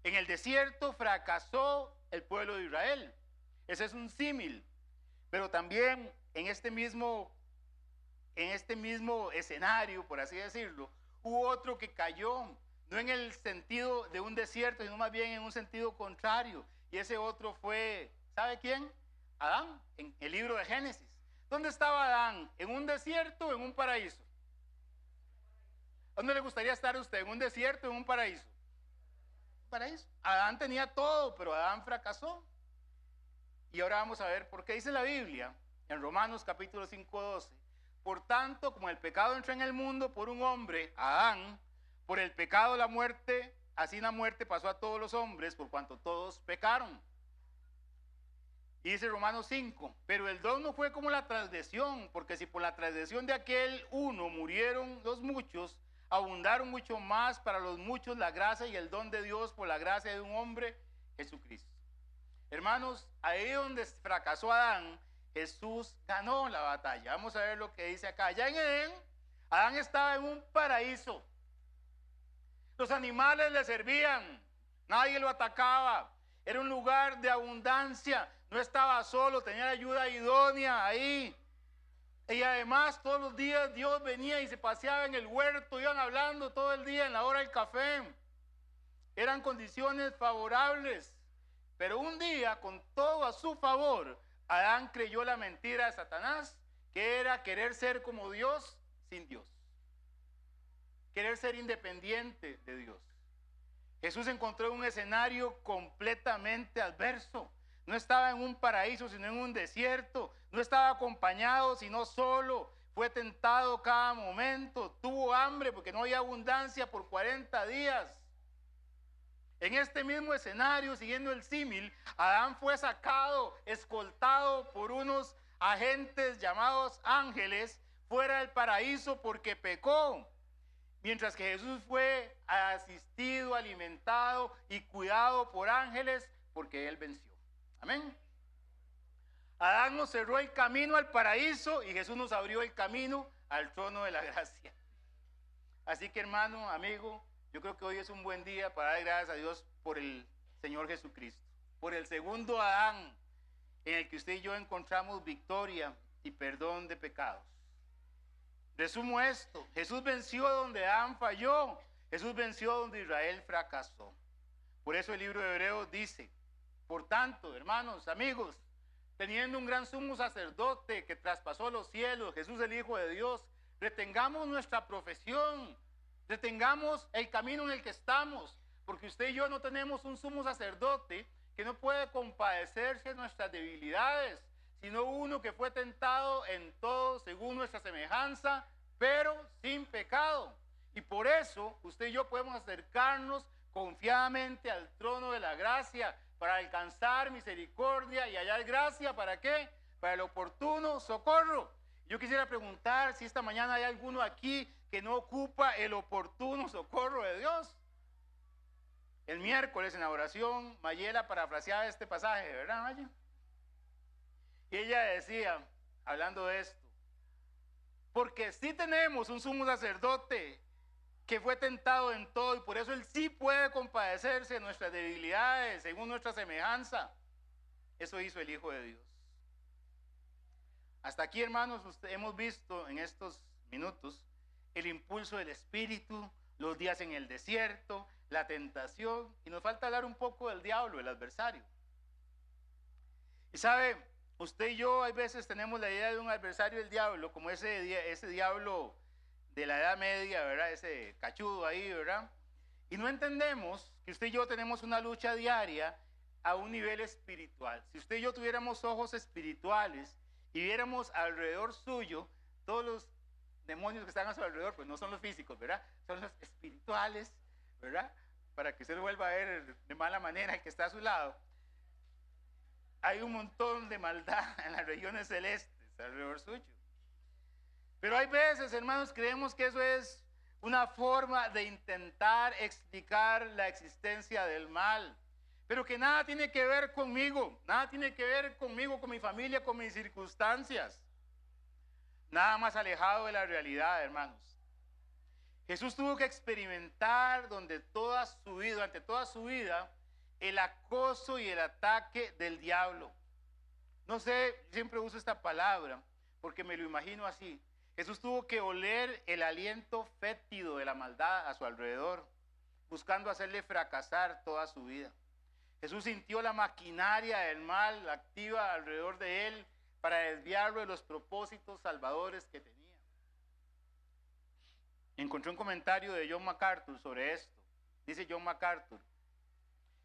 En el desierto fracasó el pueblo de Israel. Ese es un símil. Pero también en este mismo escenario, por así decirlo, hubo otro que cayó, no en el sentido de un desierto, sino más bien en un sentido contrario. Y ese otro fue, ¿sabe quién? Adán, en el libro de Génesis. ¿Dónde estaba Adán? ¿En un desierto o en un paraíso? ¿Dónde le gustaría estar usted? ¿En un desierto o en un paraíso? Paraíso. Adán tenía todo, pero Adán fracasó. Y ahora vamos a ver por qué dice la Biblia en Romanos capítulo 5:12. Por tanto, como el pecado entró en el mundo por un hombre, Adán, por el pecado la muerte, así la muerte pasó a todos los hombres, por cuanto todos pecaron. Y dice Romanos 5, pero el don no fue como la transgresión, porque si por la transgresión de aquel uno murieron los muchos, abundaron mucho más para los muchos la gracia y el don de Dios por la gracia de un hombre, Jesucristo. Hermanos, ahí donde fracasó Adán, Jesús ganó la batalla. Vamos a ver lo que dice acá. Allá en Edén, Adán estaba en un paraíso. Los animales le servían, nadie lo atacaba. Era un lugar de abundancia, no estaba solo, tenía ayuda idónea ahí. Y además todos los días Dios venía y se paseaba en el huerto, iban hablando todo el día en la hora del café. Eran condiciones favorables. Pero un día, con todo a su favor, Adán creyó la mentira de Satanás, que era querer ser como Dios sin Dios. Querer ser independiente de Dios. Jesús encontró un escenario completamente adverso. No estaba en un paraíso, sino en un desierto. No estaba acompañado, sino solo. Fue tentado cada momento. Tuvo hambre porque no había abundancia por 40 días. En este mismo escenario, siguiendo el símil, Adán fue sacado, escoltado por unos agentes llamados ángeles fuera del paraíso porque pecó. Mientras que Jesús fue asistido, alimentado y cuidado por ángeles porque Él venció. Amén. Adán nos cerró el camino al paraíso y Jesús nos abrió el camino al trono de la gracia. Así que, hermano, amigo, yo creo que hoy es un buen día para dar gracias a Dios por el Señor Jesucristo, por el segundo Adán en el que usted y yo encontramos victoria y perdón de pecados. Resumo esto: Jesús venció donde Adán falló, Jesús venció donde Israel fracasó. Por eso el libro de Hebreos dice: por tanto, hermanos, amigos, teniendo un gran sumo sacerdote que traspasó los cielos, Jesús el Hijo de Dios, retengamos nuestra profesión, retengamos el camino en el que estamos, porque usted y yo no tenemos un sumo sacerdote que no puede compadecerse de nuestras debilidades, sino uno que fue tentado en todo según nuestra semejanza, pero sin pecado. Y por eso usted y yo podemos acercarnos confiadamente al trono de la gracia para alcanzar misericordia y hallar gracia. ¿Para qué? Para el oportuno socorro. Yo quisiera preguntar si esta mañana hay alguno aquí que no ocupa el oportuno socorro de Dios. El miércoles en la oración, Mayela parafraseaba este pasaje, ¿verdad, Maya? Y ella decía, hablando de esto, porque sí tenemos un sumo sacerdote que fue tentado en todo y por eso él sí puede compadecerse de nuestras debilidades según nuestra semejanza. Eso hizo el Hijo de Dios. Hasta aquí, hermanos, hemos visto en estos minutos, el impulso del espíritu, los días en el desierto, la tentación, y nos falta hablar un poco del diablo, el adversario. Y sabe, usted y yo a veces tenemos la idea de un adversario del diablo, como ese diablo de la Edad Media, ¿verdad? Ese cachudo ahí, ¿verdad? Y no entendemos que usted y yo tenemos una lucha diaria a un nivel espiritual. Si usted y yo tuviéramos ojos espirituales y viéramos alrededor suyo, todos los demonios que están a su alrededor, pues no son los físicos, ¿verdad? Son los espirituales, ¿verdad? Para que usted lo vuelva a ver de mala manera el que está a su lado. Hay un montón de maldad en las regiones celestes alrededor suyo. Pero hay veces, hermanos, creemos que eso es una forma de intentar explicar la existencia del mal, pero que nada tiene que ver conmigo, nada tiene que ver conmigo, con mi familia, con mis circunstancias. Nada más alejado de la realidad, hermanos. Jesús tuvo que experimentar durante toda su vida, el acoso y el ataque del diablo. No sé, siempre uso esta palabra porque me lo imagino así. Jesús tuvo que oler el aliento fétido de la maldad a su alrededor, buscando hacerle fracasar toda su vida. Jesús sintió la maquinaria del mal activa alrededor de él para desviarlo de los propósitos salvadores que tenía. Encontré un comentario de John MacArthur sobre esto. Dice John MacArthur: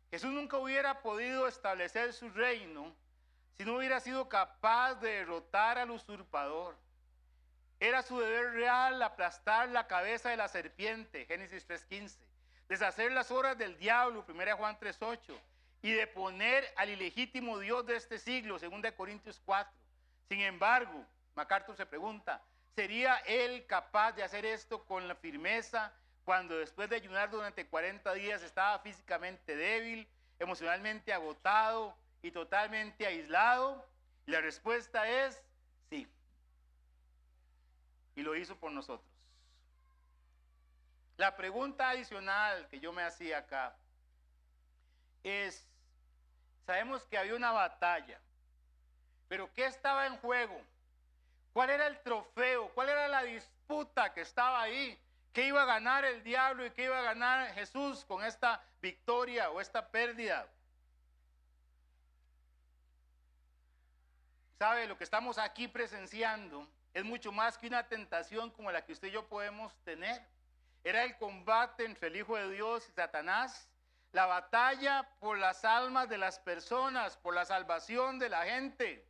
Jesús nunca hubiera podido establecer su reino si no hubiera sido capaz de derrotar al usurpador. Era su deber real aplastar la cabeza de la serpiente, Génesis 3:15, deshacer las obras del diablo, 1 Juan 3:8, y deponer al ilegítimo Dios de este siglo, 2 Corintios 4. Sin embargo, MacArthur se pregunta, ¿sería él capaz de hacer esto con la firmeza cuando después de ayunar durante 40 días estaba físicamente débil, emocionalmente agotado y totalmente aislado? Y la respuesta es sí. Y lo hizo por nosotros. La pregunta adicional que yo me hacía acá es, sabemos que había una batalla, pero ¿qué estaba en juego? ¿Cuál era el trofeo? ¿Cuál era la disputa que estaba ahí? ¿Qué iba a ganar el diablo y qué iba a ganar Jesús con esta victoria o esta pérdida? ¿Sabe? Lo que estamos aquí presenciando es mucho más que una tentación como la que usted y yo podemos tener. Era el combate entre el Hijo de Dios y Satanás, la batalla por las almas de las personas, por la salvación de la gente.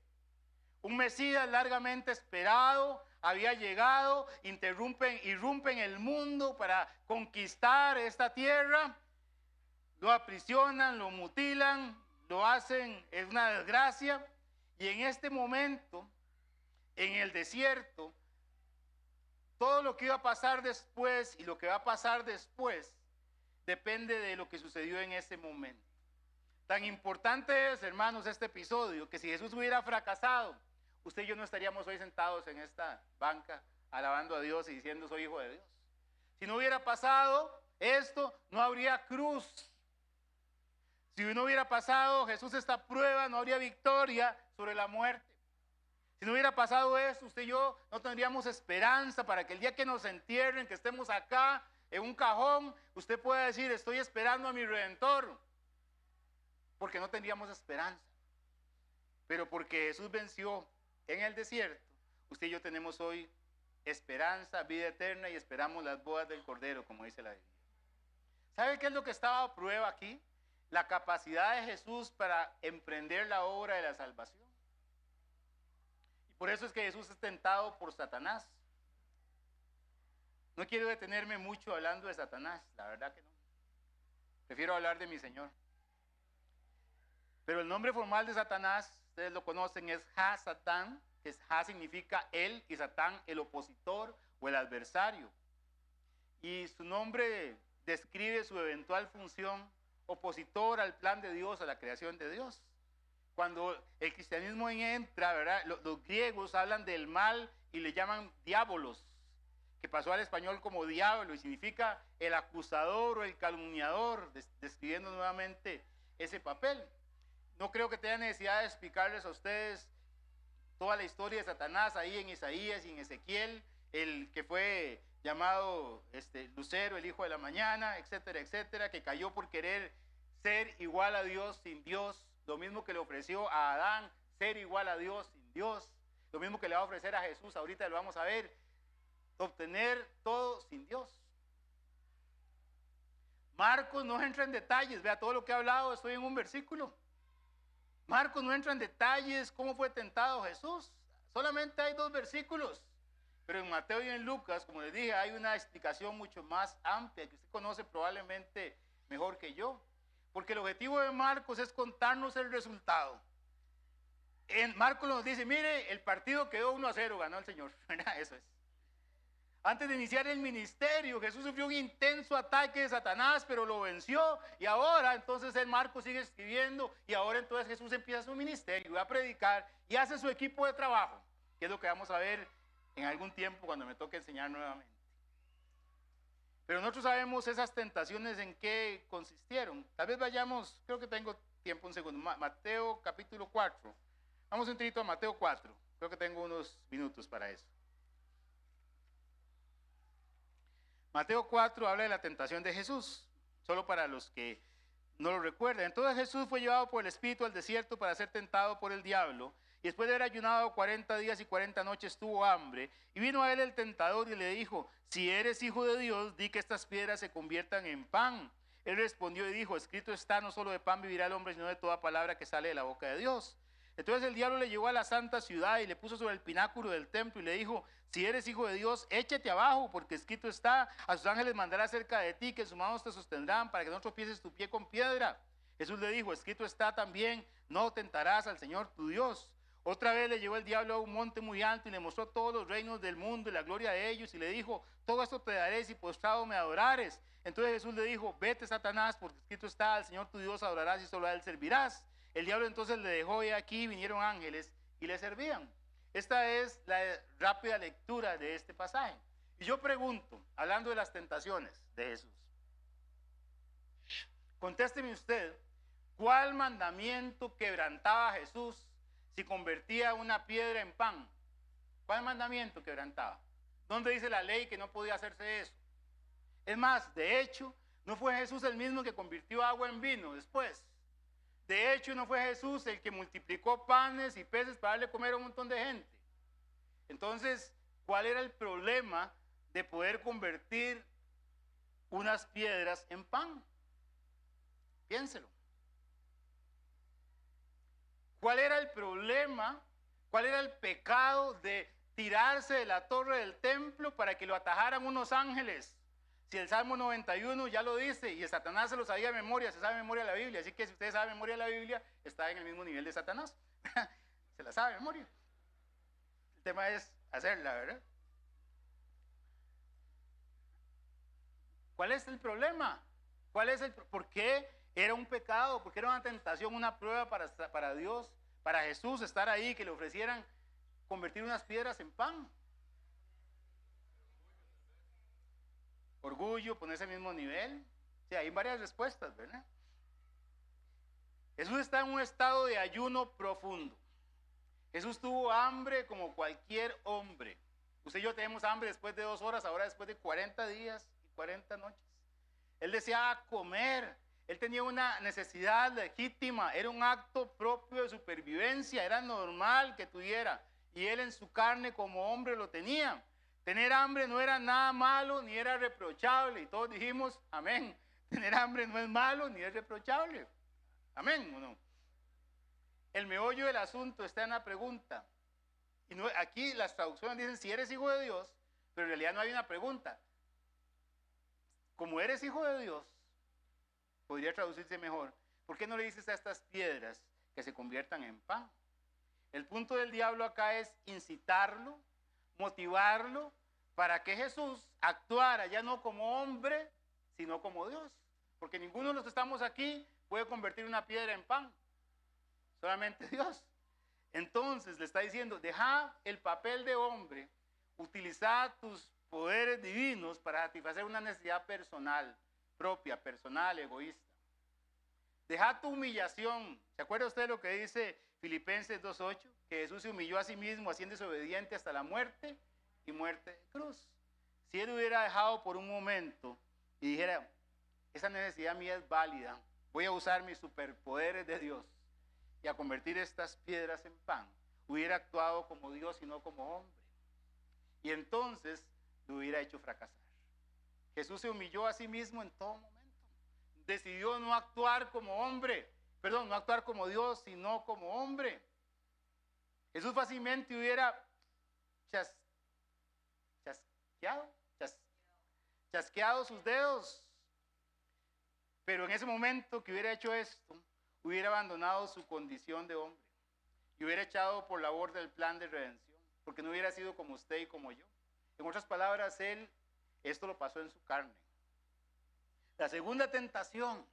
Un Mesías largamente esperado había llegado, irrumpen el mundo para conquistar esta tierra, lo aprisionan, lo mutilan, lo hacen, es una desgracia, y en este momento, en el desierto, todo lo que iba a pasar después y lo que va a pasar después depende de lo que sucedió en ese momento. Tan importante es, hermanos, este episodio, que si Jesús hubiera fracasado, usted y yo no estaríamos hoy sentados en esta banca alabando a Dios y diciendo soy hijo de Dios. Si no hubiera pasado esto, no habría cruz. Si no hubiera pasado Jesús esta prueba, no habría victoria sobre la muerte. Si no hubiera pasado eso, usted y yo no tendríamos esperanza para que el día que nos entierren, que estemos acá en un cajón, usted pueda decir estoy esperando a mi Redentor. Porque no tendríamos esperanza. Pero porque Jesús venció en el desierto, usted y yo tenemos hoy esperanza, vida eterna y esperamos las bodas del Cordero, como dice la Biblia. ¿Sabe qué es lo que estaba a prueba aquí? La capacidad de Jesús para emprender la obra de la salvación. Y por eso es que Jesús es tentado por Satanás. No quiero detenerme mucho hablando de Satanás, la verdad que no. Prefiero hablar de mi Señor. Pero el nombre formal de Satanás, ustedes lo conocen, es Ha-Satán, que Ha significa él y Satán el opositor o el adversario. Y su nombre describe su eventual función opositor al plan de Dios, a la creación de Dios. Cuando el cristianismo entra, ¿verdad? Los griegos hablan del mal y le llaman diabolos, que pasó al español como diablo y significa el acusador o el calumniador, describiendo nuevamente ese papel. No creo que tenga necesidad de explicarles a ustedes toda la historia de Satanás ahí en Isaías y en Ezequiel el que fue llamado Lucero, el hijo de la mañana, etcétera, etcétera, que cayó por querer ser igual a Dios sin Dios, lo mismo que le ofreció a Adán, ser igual a Dios sin Dios, lo mismo que le va a ofrecer a Jesús, ahorita lo vamos a ver, obtener todo sin Dios. Marcos no entra en detalles, vea todo lo que he hablado, estoy en un versículo. Marcos no entra en detalles cómo fue tentado Jesús, solamente hay 2 versículos. Pero en Mateo y en Lucas, como les dije, hay una explicación mucho más amplia que usted conoce probablemente mejor que yo. Porque el objetivo de Marcos es contarnos el resultado. En Marcos nos dice, mire, el partido quedó 1-0, ganó el Señor. Eso es. Antes de iniciar el ministerio, Jesús sufrió un intenso ataque de Satanás, pero lo venció. Y ahora, entonces, el Marcos sigue escribiendo. Y ahora, entonces, Jesús empieza su ministerio, va a predicar y hace su equipo de trabajo, que es lo que vamos a ver en algún tiempo cuando me toque enseñar nuevamente. Pero nosotros sabemos esas tentaciones en qué consistieron. Tal vez vayamos, creo que tengo tiempo un segundo, Mateo capítulo 4. Vamos un trito a Mateo 4. Creo que tengo unos minutos para eso. Mateo 4 habla de la tentación de Jesús, solo para los que no lo recuerdan. Entonces Jesús fue llevado por el Espíritu al desierto para ser tentado por el diablo. Y después de haber ayunado 40 días y 40 noches tuvo hambre. Y vino a él el tentador y le dijo, si eres hijo de Dios, di que estas piedras se conviertan en pan. Él respondió y dijo, escrito está, no solo de pan vivirá el hombre, sino de toda palabra que sale de la boca de Dios. Entonces el diablo le llevó a la santa ciudad y le puso sobre el pináculo del templo y le dijo, si eres hijo de Dios, échate abajo, porque escrito está, a sus ángeles mandará cerca de ti, que sus manos te sostendrán para que no tropieces tu pie con piedra. Jesús le dijo, escrito está también, no tentarás al Señor tu Dios. Otra vez le llevó el diablo a un monte muy alto y le mostró todos los reinos del mundo y la gloria de ellos y le dijo, todo esto te daré si postrado me adorares. Entonces Jesús le dijo, vete Satanás, porque escrito está, al Señor tu Dios adorarás y solo a él servirás. El diablo entonces le dejó y aquí vinieron ángeles y le servían. Esta es la rápida lectura de este pasaje. Y yo pregunto, hablando de las tentaciones de Jesús, contésteme usted, ¿cuál mandamiento quebrantaba Jesús si convertía una piedra en pan? ¿Cuál mandamiento quebrantaba? ¿Dónde dice la ley que no podía hacerse eso? Es más, de hecho, ¿no fue Jesús el mismo que convirtió agua en vino después? De hecho, ¿no fue Jesús el que multiplicó panes y peces para darle comer a un montón de gente? Entonces, ¿cuál era el problema de poder convertir unas piedras en pan? Piénselo. ¿Cuál era el problema? ¿Cuál era el pecado de tirarse de la torre del templo para que lo atajaran unos ángeles? Si el Salmo 91 ya lo dice y el Satanás se lo sabía de memoria, se sabe de memoria la Biblia, así que si usted sabe de memoria la Biblia, está en el mismo nivel de Satanás. Se la sabe de memoria. El tema es hacerla, ¿verdad? ¿Cuál es el problema? ¿Por qué era un pecado? ¿Por qué era una tentación, una prueba para Dios, para Jesús estar ahí, que le ofrecieran convertir unas piedras en pan? Orgullo, ponerse al mismo nivel. Sí, hay varias respuestas, ¿verdad? Jesús está en un estado de ayuno profundo. Jesús tuvo hambre como cualquier hombre. Usted y yo tenemos hambre después de 2 horas, ahora después de 40 días y 40 noches. Él deseaba comer. Él tenía una necesidad legítima. Era un acto propio de supervivencia. Era normal que tuviera. Y él en su carne como hombre lo tenía. Tener hambre no era nada malo ni era reprochable. Y todos dijimos, amén. Tener hambre no es malo ni es reprochable. Amén, ¿o no? El meollo del asunto está en la pregunta. Y no, aquí las traducciones dicen, si eres hijo de Dios, pero en realidad no hay una pregunta. Como eres hijo de Dios, podría traducirse mejor. ¿Por qué no le dices a estas piedras que se conviertan en pan? El punto del diablo acá es incitarlo, motivarlo para que Jesús actuara ya no como hombre, sino como Dios. Porque ninguno de los que estamos aquí puede convertir una piedra en pan. Solamente Dios. Entonces le está diciendo, deja el papel de hombre, utiliza tus poderes divinos para satisfacer una necesidad personal, propia, personal, egoísta. Deja tu humillación. ¿Se acuerda usted de lo que dice Filipenses 2:8? Que Jesús se humilló a sí mismo, haciéndose obediente hasta la muerte y muerte de cruz. Si él hubiera dejado por un momento y dijera, esa necesidad mía es válida, voy a usar mis superpoderes de Dios y a convertir estas piedras en pan, hubiera actuado como Dios y no como hombre. Y entonces lo hubiera hecho fracasar. Jesús se humilló a sí mismo en todo momento. Decidió no actuar como hombre, no actuar como Dios, sino como hombre. Jesús fácilmente hubiera chasqueado sus dedos. Pero en ese momento que hubiera hecho esto, hubiera abandonado su condición de hombre y hubiera echado por la borda el plan de redención, porque no hubiera sido como usted y como yo. En otras palabras, esto lo pasó en su carne. La segunda tentación,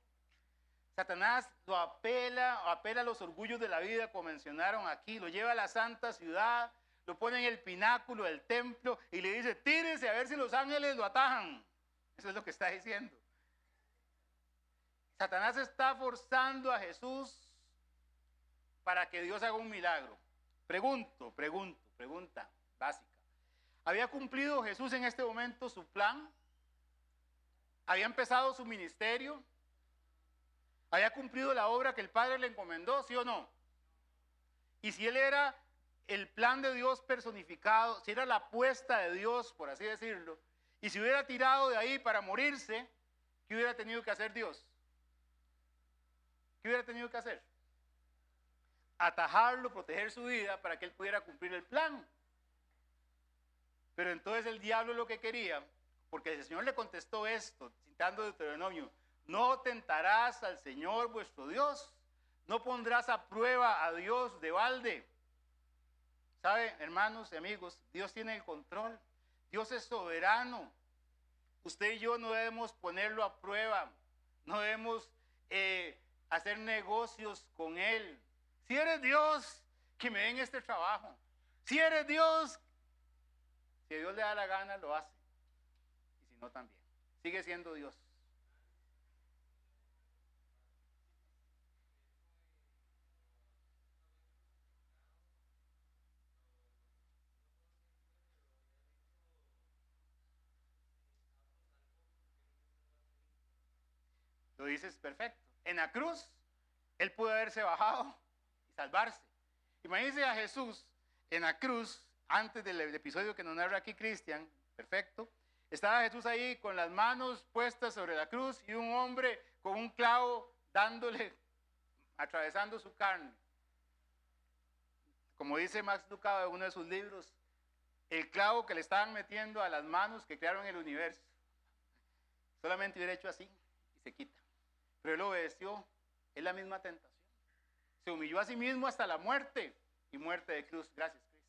Satanás lo apela a los orgullos de la vida, como mencionaron aquí, lo lleva a la santa ciudad, lo pone en el pináculo del templo y le dice, tírese a ver si los ángeles lo atajan. Eso es lo que está diciendo. Satanás está forzando a Jesús para que Dios haga un milagro. Pregunta básica. ¿Había cumplido Jesús en este momento su plan? ¿Había empezado su ministerio? ¿Había cumplido la obra que el Padre le encomendó, sí o no? Y si él era el plan de Dios personificado, si era la apuesta de Dios, por así decirlo, y si hubiera tirado de ahí para morirse, ¿qué hubiera tenido que hacer Dios? ¿Qué hubiera tenido que hacer? Atajarlo, proteger su vida para que él pudiera cumplir el plan. Pero entonces el diablo lo que quería, porque el Señor le contestó esto, citando Deuteronomio, no tentarás al Señor vuestro Dios, no pondrás a prueba a Dios de balde. ¿Sabe, hermanos y amigos? Dios tiene el control, Dios es soberano. Usted y yo no debemos ponerlo a prueba, no debemos hacer negocios con Él. Si eres Dios, que me den este trabajo. Si eres Dios, si a Dios le da la gana, lo hace. Y si no, también. Sigue siendo Dios. Lo dices perfecto. En la cruz, Él pudo haberse bajado y salvarse. Imagínense a Jesús en la cruz, antes del episodio que nos narra aquí Cristian, perfecto. Estaba Jesús ahí con las manos puestas sobre la cruz y un hombre con un clavo dándole, atravesando su carne. Como dice Max Lucado en uno de sus libros, el clavo que le estaban metiendo a las manos que crearon el universo. Solamente hubiera hecho así y se quita. Pero él obedeció, es la misma tentación. Se humilló a sí mismo hasta la muerte y muerte de cruz. Gracias, Cris.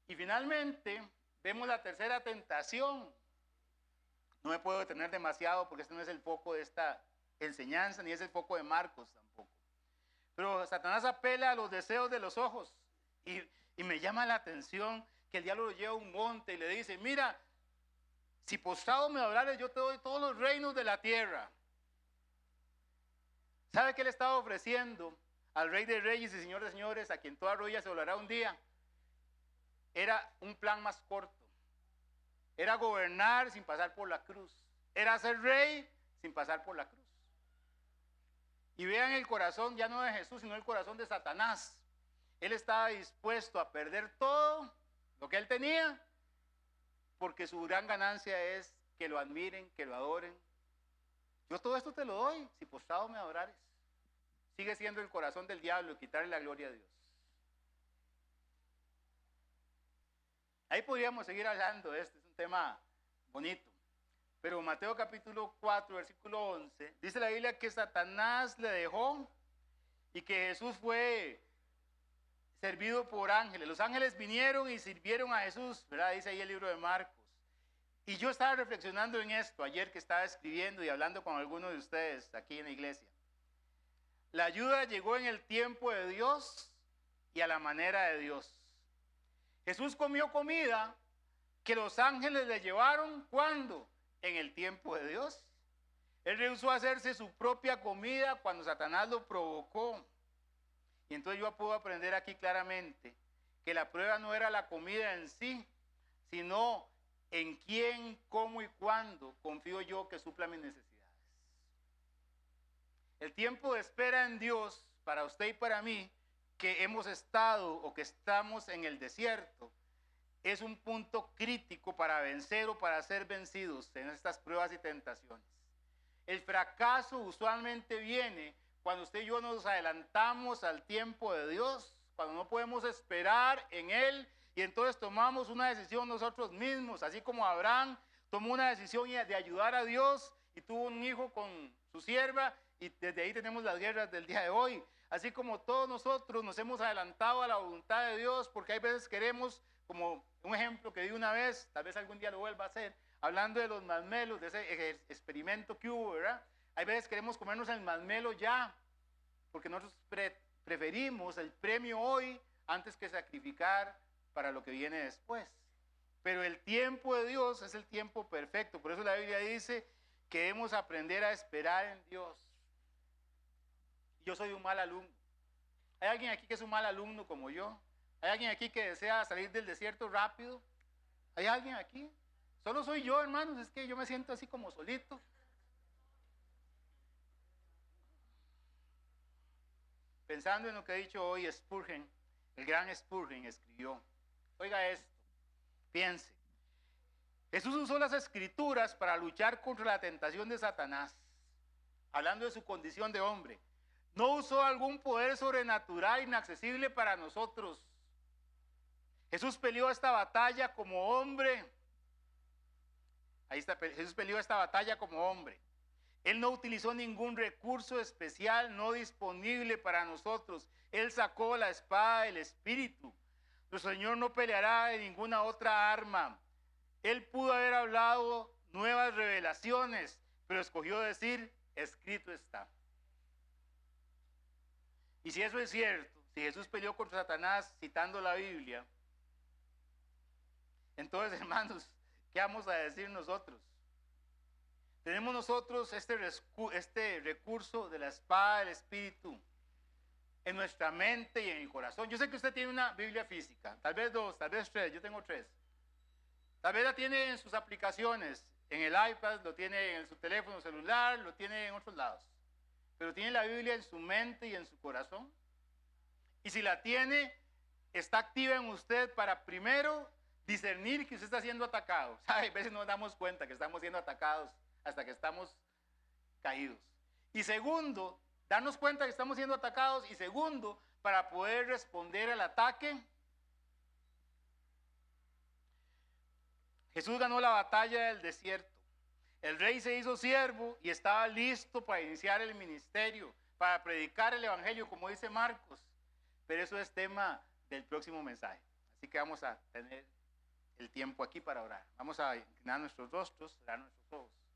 Y finalmente vemos la tercera tentación. No me puedo detener demasiado porque este no es el foco de esta enseñanza, ni es el foco de Marcos tampoco. Pero Satanás apela a los deseos de los ojos y me llama la atención que el diablo lo lleva a un monte y le dice, mira, si postrado me adorares, yo te doy todos los reinos de la tierra. ¿Sabe qué le estaba ofreciendo al Rey de Reyes y Señor de Señores, a quien toda rodilla se doblará un día? Era un plan más corto. Era gobernar sin pasar por la cruz. Era ser rey sin pasar por la cruz. Y vean el corazón ya no de Jesús, sino el corazón de Satanás. Él estaba dispuesto a perder todo lo que él tenía, porque su gran ganancia es que lo admiren, que lo adoren. Yo todo esto te lo doy, si postrado me adorares. Sigue siendo el corazón del diablo, quitarle la gloria a Dios. Ahí podríamos seguir hablando, este es un tema bonito. Pero Mateo capítulo 4, versículo 11, dice la Biblia que Satanás le dejó y que Jesús fue servido por ángeles. Los ángeles vinieron y sirvieron a Jesús, ¿verdad? Dice ahí el libro de Marcos. Y yo estaba reflexionando en esto ayer que estaba escribiendo y hablando con algunos de ustedes aquí en la iglesia. La ayuda llegó en el tiempo de Dios y a la manera de Dios. Jesús comió comida que los ángeles le llevaron, ¿cuándo? En el tiempo de Dios. Él rehusó hacerse su propia comida cuando Satanás lo provocó. Y entonces yo puedo aprender aquí claramente que la prueba no era la comida en sí, sino en quién, cómo y cuándo confío yo que supla mis necesidades. El tiempo de espera en Dios, para usted y para mí, que hemos estado o que estamos en el desierto, es un punto crítico para vencer o para ser vencidos en estas pruebas y tentaciones. El fracaso usualmente viene cuando usted y yo nos adelantamos al tiempo de Dios, cuando no podemos esperar en Él y entonces tomamos una decisión nosotros mismos, así como Abraham tomó una decisión de ayudar a Dios y tuvo un hijo con su sierva y desde ahí tenemos las guerras del día de hoy. Así como todos nosotros nos hemos adelantado a la voluntad de Dios porque hay veces queremos, como un ejemplo que di una vez, tal vez algún día lo vuelva a hacer, hablando de los masmelos, de ese experimento que hubo, ¿verdad? Hay veces queremos comernos el masmelo ya, porque nosotros preferimos el premio hoy antes que sacrificar para lo que viene después. Pero el tiempo de Dios es el tiempo perfecto. Por eso la Biblia dice que debemos aprender a esperar en Dios. Yo soy un mal alumno. ¿Hay alguien aquí que es un mal alumno como yo? ¿Hay alguien aquí que desea salir del desierto rápido? ¿Hay alguien aquí? Solo soy yo, hermanos, es que yo me siento así como solito. Pensando en lo que ha dicho hoy Spurgeon, el gran Spurgeon escribió. Oiga esto, piense. Jesús usó las escrituras para luchar contra la tentación de Satanás, hablando de su condición de hombre. No usó algún poder sobrenatural inaccesible para nosotros. Jesús peleó esta batalla como hombre. Ahí está, Jesús peleó esta batalla como hombre. Él no utilizó ningún recurso especial no disponible para nosotros. Él sacó la espada del Espíritu. Nuestro Señor no peleará de ninguna otra arma. Él pudo haber hablado nuevas revelaciones, pero escogió decir, escrito está. Y si eso es cierto, si Jesús peleó contra Satanás citando la Biblia, entonces, hermanos, ¿qué vamos a decir nosotros? Tenemos nosotros este recurso de la espada del Espíritu en nuestra mente y en el corazón. Yo sé que usted tiene una Biblia física, tal vez dos, tal vez tres, yo tengo tres. Tal vez la tiene en sus aplicaciones, en el iPad, lo tiene en su teléfono celular, lo tiene en otros lados. Pero tiene la Biblia en su mente y en su corazón. Y si la tiene, está activa en usted para primero discernir que usted está siendo atacado. ¿Sabe? A veces no nos damos cuenta que estamos siendo atacados hasta que estamos caídos. Y segundo, darnos cuenta que estamos siendo atacados. Y segundo, para poder responder al ataque. Jesús ganó la batalla del desierto. El rey se hizo siervo y estaba listo para iniciar el ministerio, para predicar el evangelio, como dice Marcos. Pero eso es tema del próximo mensaje. Así que vamos a tener el tiempo aquí para orar. Vamos a inclinar nuestros rostros, cerrar nuestros ojos.